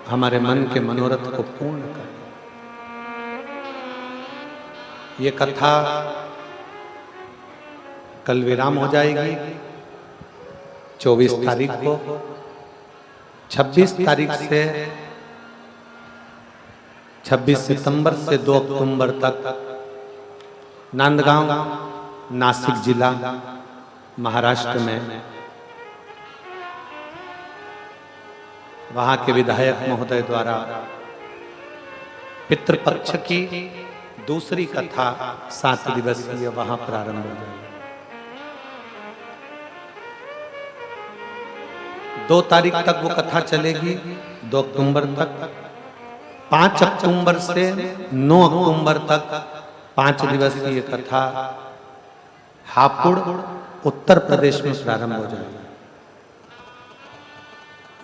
हमारे मन के मनोरथ को पूर्ण करें। ये कथा कल विराम हो जाएगी 24 तारीख को। 26 तारीख से 26 सितंबर से 2 अक्टूबर तक नांदगांव, नासिक जिला, महाराष्ट्र में वहां के विधायक महोदय द्वारा पितृपक्ष की दूसरी कथा 7 दिवसीय वहां प्रारंभ हो गई। 2 तारीख तक वो कथा चलेगी, 2 अक्टूबर तक। 5 अक्टूबर से 9 अक्टूबर तक 5 दिवसीय कथा हापुड़ उत्तर प्रदेश में प्रारंभ हो जाएगी।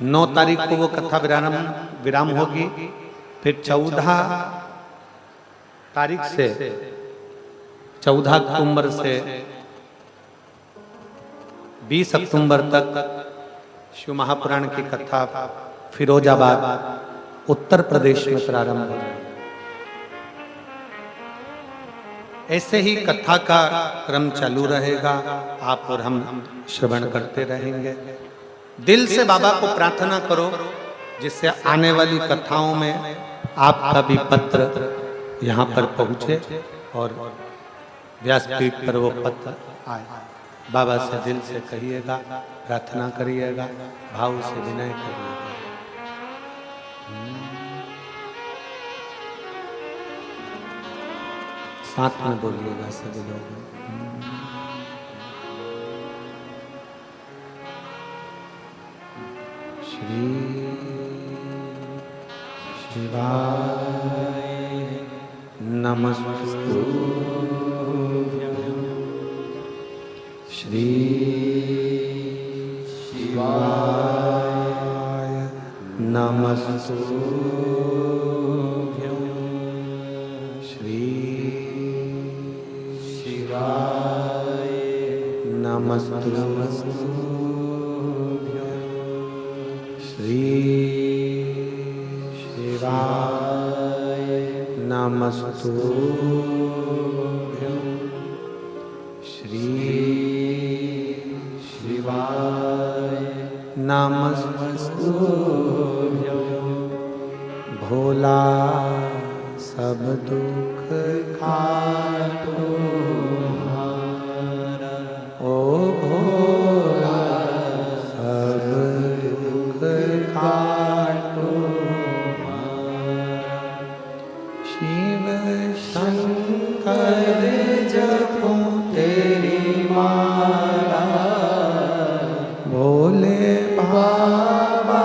9 तारीख को वो कथा विराम होगी। फिर 14 तारीख से 14 अक्टूबर से 20 अक्टूबर तक शिव महापुराण की कथा फिरोजाबाद उत्तर प्रदेश में प्रारंभ हो जाएगी। ऐसे ही कथा का क्रम चालू रहेगा, आप और हम श्रवण करते रहेंगे। दिल से बाबा को प्रार्थना करो जिससे आने वाली कथाओं में आपका भी पत्र यहाँ पर पहुँचे और व्यासपीठ पर वो पत्र आए। बाबा से दिल से कहिएगा, प्रार्थना करिएगा, भाव से विनय करिएगा। साथ में बोलिएगा सभी लोग। श्री शिवाय नमस्तु। श्री शिवाय नमस्तु। श्री शिवाय नमस्तु। श्री शिवाय नमस्तु। श्री शिवाय नमस्तु। भोला सब दुख काटो ओ भोला सब दुख काटो। शिव शंकर जपो तेरी माला, भोले बाबा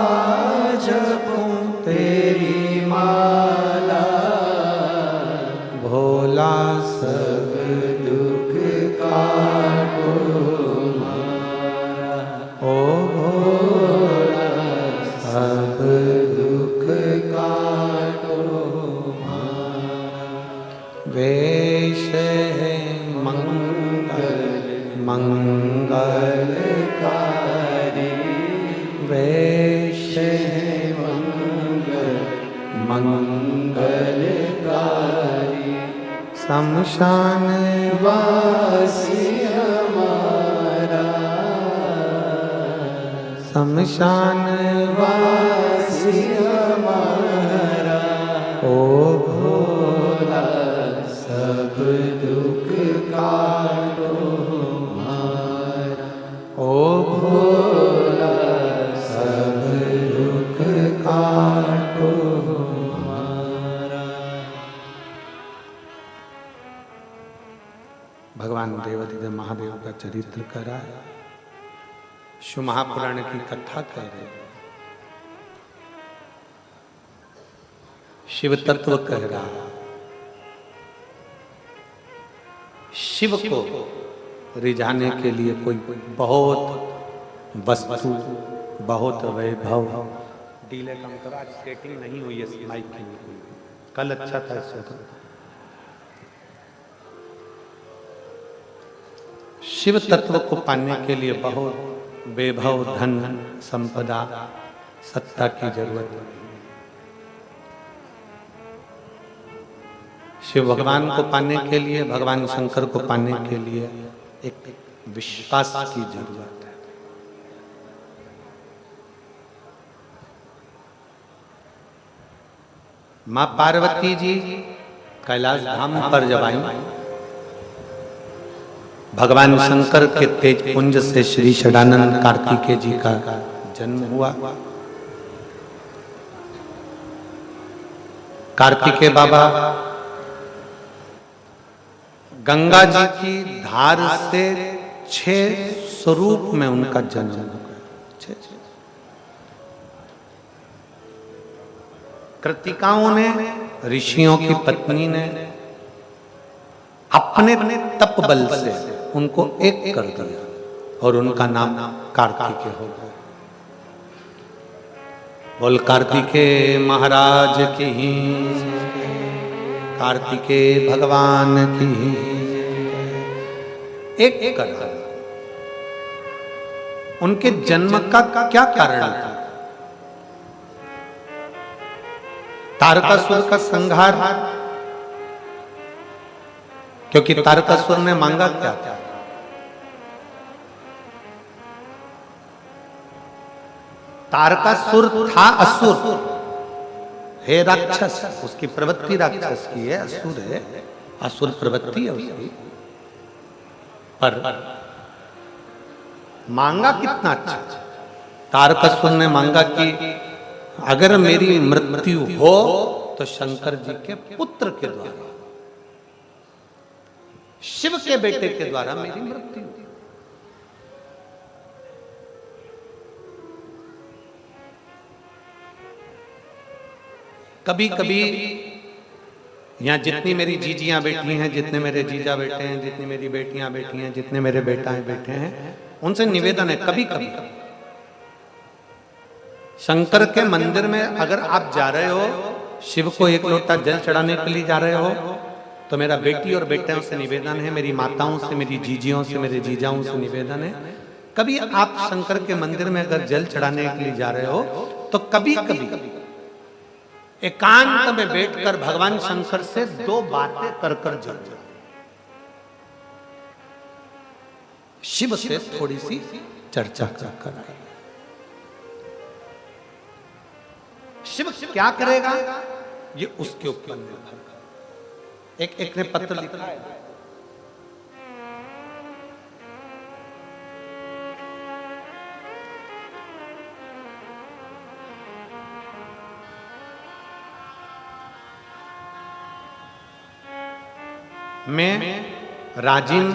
जपो तेरी माला। भोला सब दुख काटो ओ भोला सब दुख काटो। वेश है मंगल मंगलकारी, वेश है मंगल मंगलकारी। शमशान वासी हमारा, शमशान वासी हमारा। ओ भोला सब दुख काटो हमारा। ओ भोला सब दुख काटो हमारा। भगवान देवाधिदेव महादेव का चरित्र करा है, शिव महापुराण की कथा कह रहे हैं, शिव तत्व कह रहा है। शिव को रिझाने के लिए कोई बहुत वस्तु, बहुत वैभव। डीले कम करो, आज सेटिंग नहीं हुई है माइक की। कल अच्छा था इससे तो। शिव तत्व को पाने के लिए बहुत वैभव, धन, संपदा, सत्ता की जरूरत है। शिव भगवान को पाने के लिए, भगवान शंकर को पाने के लिए एक विश्वास की जरूरत है। मां पार्वती जी कैलाश धाम पर जब आई, भगवान शंकर के तेज पुंज से श्री षडानंद कार्तिकेय जी का जन्म हुआ। कार्तिकेय बाबा गंगा जी की धार से 6 स्वरूप में उनका जन्म हो गया। कृतिकाओं ने, ऋषियों की पत्नी ने अपने तप बल से उनको एक कर दिया और उनका नाम कार्तिकेय हो गया। बोल कार्तिकेय महाराज की, कार्तिकेय भगवान की। एक कर उनके जन्म का क्या कारण था? तारकासुर का संहार, क्योंकि तारकासुर ने मांगा क्या था? तारकासुर था असुर, है राक्षस, उसकी प्रवृत्ति राक्षस की है, असुर है, असुर प्रवृत्ति है उसकी। पर मांगा कितना अच्छा। तारकासुर ने मांगा कि अगर मेरी मृत्यु हो तो शंकर जी के पुत्र के द्वारा, शिव के बेटे के द्वारा मेरी मृत्यु। कभी कभी यहां जितनी मेरी जीजियां बैठी हैं, जितने मेरे जीजा बैठे हैं, जितनी मेरी बेटियां बैठी हैं, जितने मेरे बेटाएं बैठे हैं, उनसे निवेदन है, कभी कभी शंकर के मंदिर में अगर आप जा रहे हो, शिव को एक लोटा जल चढ़ाने के लिए जा रहे हो, तो मेरा बेटी और बेटियों से निवेदन है, मेरी माताओं से, मेरी जीजियों से, मेरे जीजाओं से निवेदन है, कभी आप शंकर के मंदिर में अगर जल चढ़ाने के लिए जा रहे हो तो कभी कभी एकांत में बैठकर भगवान शंकर से 2 बातें कर जल चढ़ाओ। शिव से थोड़ी सी चर्चा कर आए। शिव क्या करेगा ये उसके ऊपर निर्भर है। एक ने पत्र लिखा है, मैं राजिम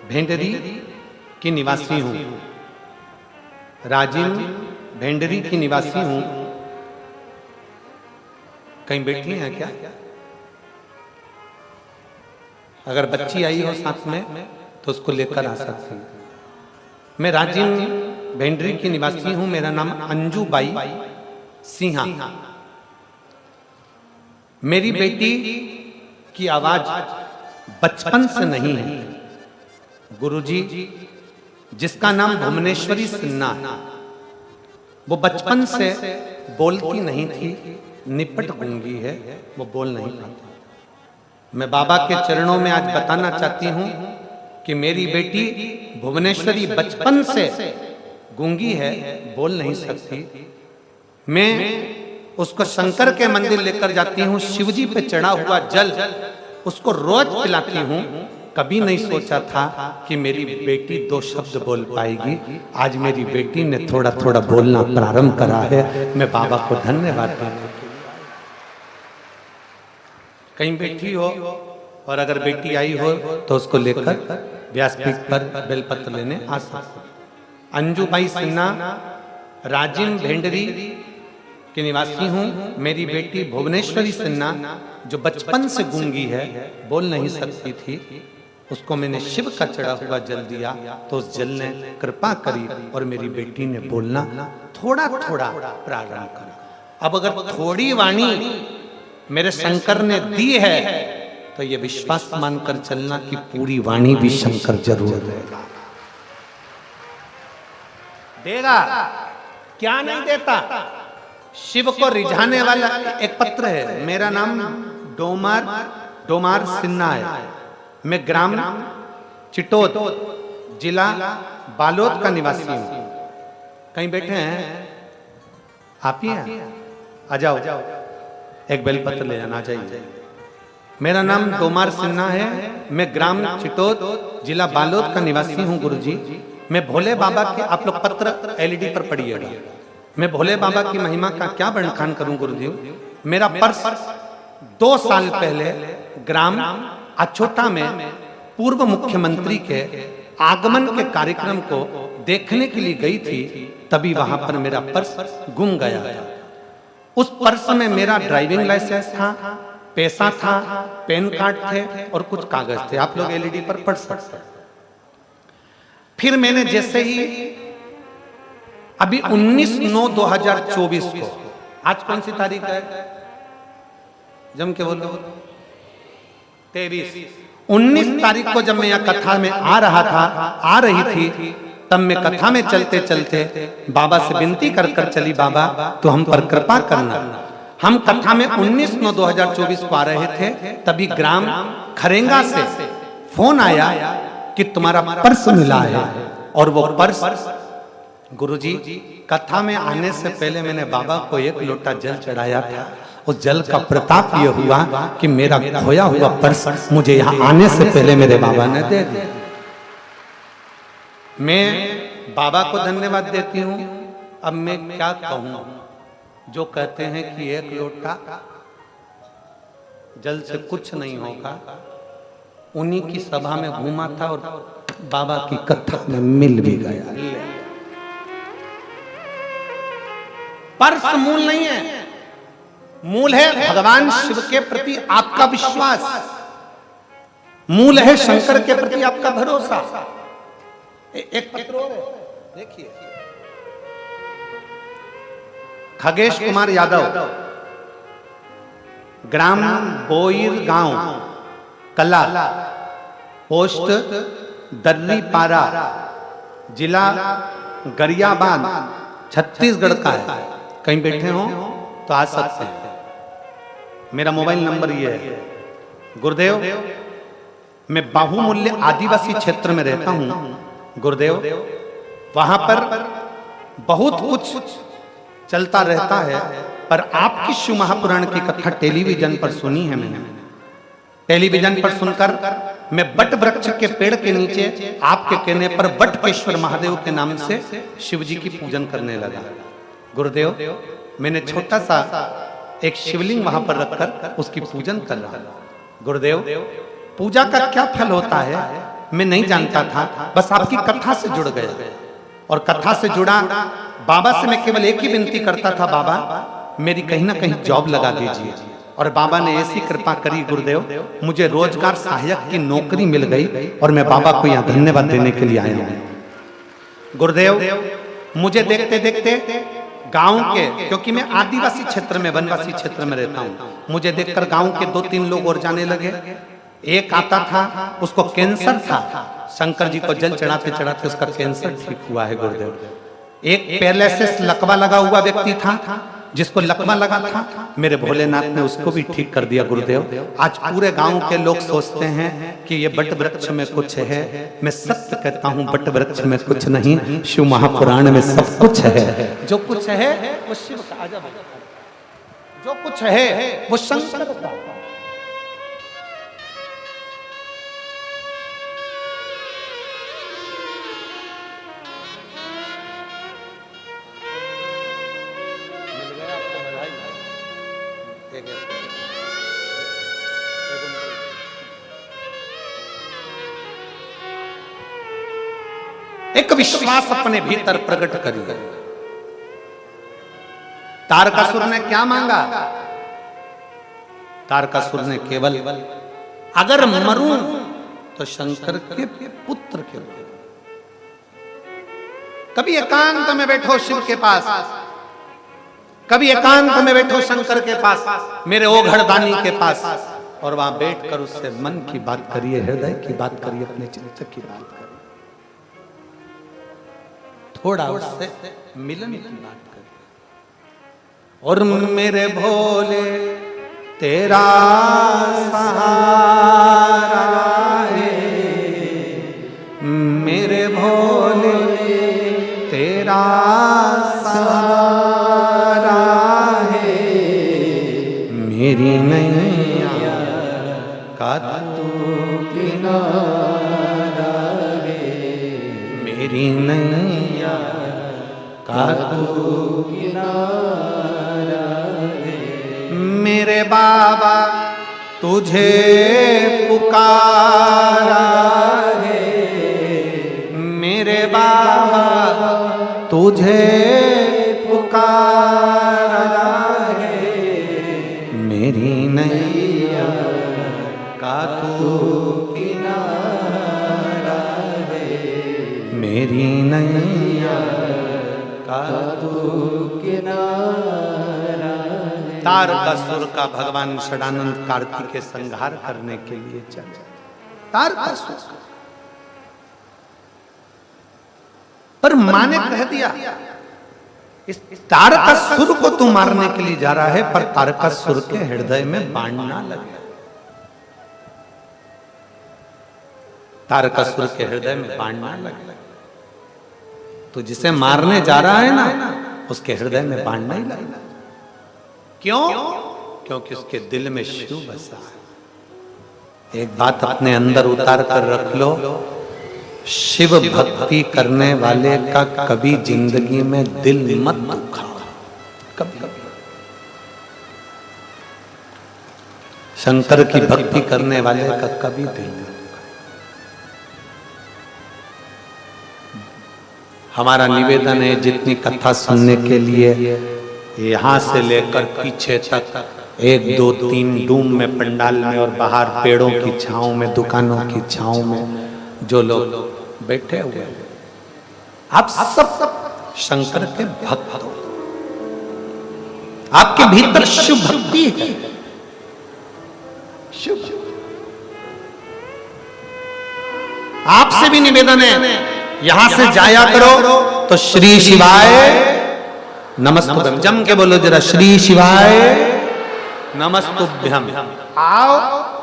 भेंडरी की निवासी हूं। राजिम भेंडरी की निवासी हूं। कहीं बैठी हैं क्या? अगर बच्ची आई हो साथ में तो उसको लेकर आ सकती है। मैं राजिम भेंडरी की निवासी हूं। मेरा नाम अंजू बाई सिंहा। मेरी बेटी की आवाज बचपन से नहीं है। गुरुजी, जिसका नाम भुवनेश्वरी सिन्हा, वो बचपन से बोलती नहीं थी, निपट गूंगी है, वो बोल नहीं पाती। मैं बाबा के चरणों में आज बताना चाहती हूं कि मेरी बेटी भुवनेश्वरी बचपन से गूंगी है, बोल नहीं सकती। मैं उसको शंकर के मंदिर लेकर जाती हूँ, शिवजी पे चढ़ा हुआ जल उसको रोज पिलाती हूँ। कभी नहीं सोचा था कि मेरी बेटी 2 शब्द बोल पाएगी। आज मेरी बेटी ने थोड़ा थोड़ा बोलना प्रारंभ करा है। मैं बाबा को धन्यवाद देता हूँ। कहीं बैठी हो और अगर बेटी आई हो तो उसको लेकर व्यासपीठ पर बेलपत्र लेने आ सकते। अंजूबाई सिन्हा, राजिम भेंडरी की निवासी हूँ। मेरी बेटी भुवनेश्वरी सिन्हा जो बचपन से गूंगी है, बोल नहीं सकती थी, उसको मैंने शिव का चढ़ा हुआ जल दिया तो उस जल ने कृपा करी और मेरी बेटी ने बोलना थोड़ा थोड़ा प्रारंभ करा। अब अगर थोड़ी वाणी मेरे शंकर ने दी है तो ये विश्वास मानकर चलना कि पूरी वाणी भी शंकर जरूर देगा। देगा क्या नहीं देता। शिव को रिझाने वाला एक पत्र है। मेरा नाम डोमार सिन्हा है। मैं ग्राम चिटोद, जिला बालोद का निवासी हूं। कहीं बैठे हैं आप ही हैं? आ जाओ, एक बेलपत्र ले जाना चाहिए। मेरा नाम डोमार सिन्हा है। मैं ग्राम चिटोद, जिला बालोद का निवासी हूं। गुरुजी, मैं भोले बाबा के, आप लोग पत्र एलईडी पर पढ़िएगा, मैं भोले बाबा की महिमा का क्या बखान करूं गुरुदेव। मेरा पर्स 2 साल पहले ग्राम अछोटा में पूर्व मुख्यमंत्री के आगमन के कार्यक्रम को देखने के लिए गई थी, तभी वहां पर मेरा पर्स गुम गया था। उस पर्स में मेरा ड्राइविंग लाइसेंस था, पैसा था, पैन कार्ड थे और कुछ कागज थे। आप लोग एलईडी पर पढ़ सकते हैं। फिर मैंने जैसे ही अभी 19/9/2024 को, आज कौन सी तारीख है? जम के बोलो। 19 तारीख को जब मैं यह कथा में आ रही थी, तब मैं कथा में चलते चलते बाबा से विनती कर कर चली, बाबा तो हम पर कृपा करना। हम कथा में 19/9/2024 को आ रहे थे, तभी ग्राम खरेंगा से फोन आया कि तुम्हारा पर्स मिला है। और वो पर्स, गुरुजी कथा में आने से पहले मैंने बाबा को 1 लोटा जल चढ़ाया था। उस जल का प्रताप ये हुआ कि मेरा खोया हुआ पर्स मुझे यहाँ आने से पहले मेरे बाबा ने दे दिया। मैं बाबा को धन्यवाद देती हूँ। अब मैं क्या कहूँ, जो कहते हैं कि 1 लोटा जल से कुछ नहीं होगा, उन्हीं की सभा में घूमा था और बाबा की कथा में मिल भी गया। पर्स मूल नहीं है, मूल है भगवान शिव के प्रति आपका विश्वास, मूल है शंकर के प्रति आपका भरोसा। एक पत्र और है, देखिए, खगेश कुमार यादव, ग्राम बोईर गांव, कला, पोस्ट दर्रीपारा, जिला गरियाबाद, छत्तीसगढ़ का है। कहीं बैठे हो तो आ सकते हैं। मेरा मोबाइल नंबर ये है। गुरुदेव, मैं बाहुमूल्य आदिवासी क्षेत्र में रहता हूं। गुरुदेव, वहां पर बहुत कुछ चलता रहता है, पर आपकी शिव महापुराण की कथा टेलीविजन पर सुनी है मैंने। टेलीविजन पर सुनकर मैं बट वृक्ष के पेड़ के नीचे आपके कहने पर बटकेश्वर महादेव के नाम से शिव जी की पूजन करने लगा। गुरुदेव, मैंने छोटा सा एक शिवलिंग वहां पर रखकर उसकी पूजन कर रहा हूं। गुरुदेव, पूजा का क्या फल होता है मैं नहीं जानता था, बस आपकी कथा से जुड़ गया। और कथा से जुड़ा बाबा से मैं केवल एक ही विनती करता था, बाबा मेरी कहीं ना कहीं जॉब लगा दीजिए। और बाबा ने ऐसी कृपा करी गुरुदेव, मुझे रोजगार सहायक की नौकरी मिल गई और मैं बाबा को यहाँ धन्यवाद देने के लिए आया हूँ। गुरुदेव, मुझे देखते देखते गांव के, क्योंकि मैं आदिवासी क्षेत्र में, वनवासी क्षेत्र में रहता हूँ, मुझे देखकर गांव के 2-3 लोग और जाने लगे। एक आता था, उसको कैंसर था, शंकर जी को जल चढ़ाते चढ़ाते उसका कैंसर ठीक हुआ है। गुरुदेव, एक पैरालिसिस लकवा लगा हुआ व्यक्ति था, जिसको लकवा लगा था, मेरे भोलेनाथ ने उसको भी ठीक कर दिया। गुरुदेव, आज पूरे गांव के लोग सोचते हैं कि ये बट वृक्ष में कुछ है। मैं सत्य कहता हूं, बट वृक्ष में कुछ नहीं, शिव महापुराण में सब कुछ है। जो कुछ है वो शिव का, जो कुछ है वो शंकर का। एक विश्वास अपने भीतर प्रकट करिए। तारकासुर ने क्या मांगा? तारकासुर ने केवल अगर मरूं तो शंकर के पुत्र के रूप। कभी एकांत में बैठो शिव के पास, कभी एकांत में बैठो शंकर के पास, मेरे ओघड़दानी के पास, और वहां बैठकर उससे मन की बात करिए, हृदय की बात करिए, अपने चित्त की बात करिए, थोड़ा उससे मिलन की बात करिए। और मेरे भोले तेरा सहारा है, मेरे भोले तेरा सहारा है, मेरी नैया का तू किनारा है, मेरी नैया का तू किनारा है, बाबा तुझे पुकारा है, मेरे बाबा तुझे पुकारा है, मेरी नैया का तू किनारा है, मेरी नैया का तू किनारा है। तारकासुर का भगवान षडानंद कार्तिक के संहार करने के लिए चले। तारकासुर पर माँ ने कह दिया इस तारकासुर को तू मारने के लिए जा रहा है, पर तारकासुर के हृदय में बाण ना लगे। तारकासुर के हृदय में बाण ना लगे। तो जिसे मारने जा रहा है ना, उसके हृदय में बाण नहीं लगना। क्यों? क्योंकि उसके दिल में शिव बसा है। एक बात अपने अंदर उतार कर रख लो, शिव भक्ति करने वाले का कभी जिंदगी में दिल मत दुखा, कभी कभी। शंकर की भक्ति करने वाले का कभी दिल मत दुखा। हमारा निवेदन है, जितनी कथा सुनने के लिए यहाँ से लेकर पीछे तक 1, 2, 3 डूम में, पंडाल में और बाहर पेड़ों की छांव में, दुकानों की छांव में जो लोग बैठे हुए, आप सब शंकर के भक्त हो। आपके भीतर शिव भक्ति है। शिव आपसे भी निवेदन है, यहां से जाया करो तो श्री शिवाय नमस्तुभ्यम, जम के बोलो जरा, श्री शिवाय नमस्तुभ्यम। आओ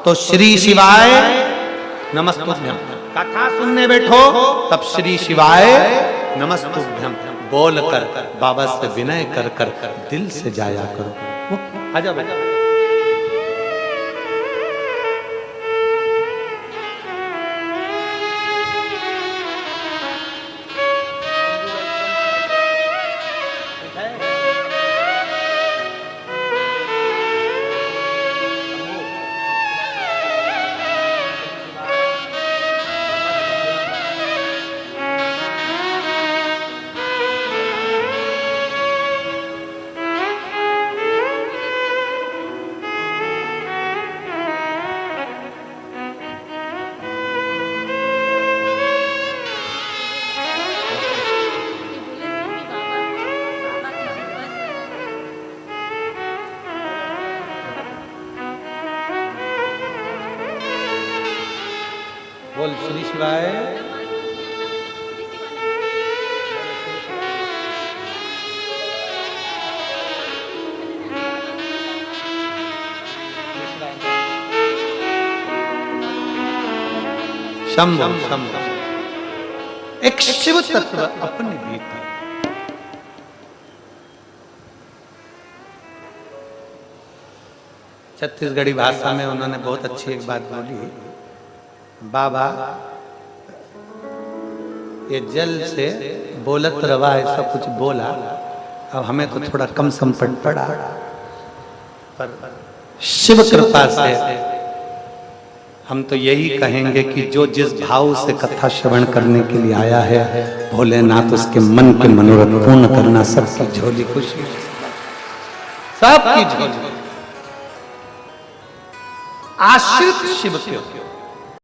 तो श्री शिवाय नमस्तुभ्यम। कथा सुनने बैठो तब श्री शिवाय नमस्तुभ्यम बोल कर बाबा से विनय कर कर दिल से जाया करो। आजा बेटा। बोल श्री शिवाय। शंभो शंभो। एक शिव तत्व अपने भीतर। छत्तीसगढ़ी भाषा में उन्होंने बहुत अच्छी एक बात बोली, बाबा ये जल से बोलत रवा ऐसा कुछ बोला, अब हमें तो थोड़ा कम संपट पड़ा, पर शिव कृपा से हम तो यही कहेंगे कि जो जिस भाव से कथा श्रवण करने के लिए आया है, भोलेनाथ उसके मन के मनोरथ पूर्ण करना, सबकी झोली खुशी, सबकी झोली। आश्रित शिव के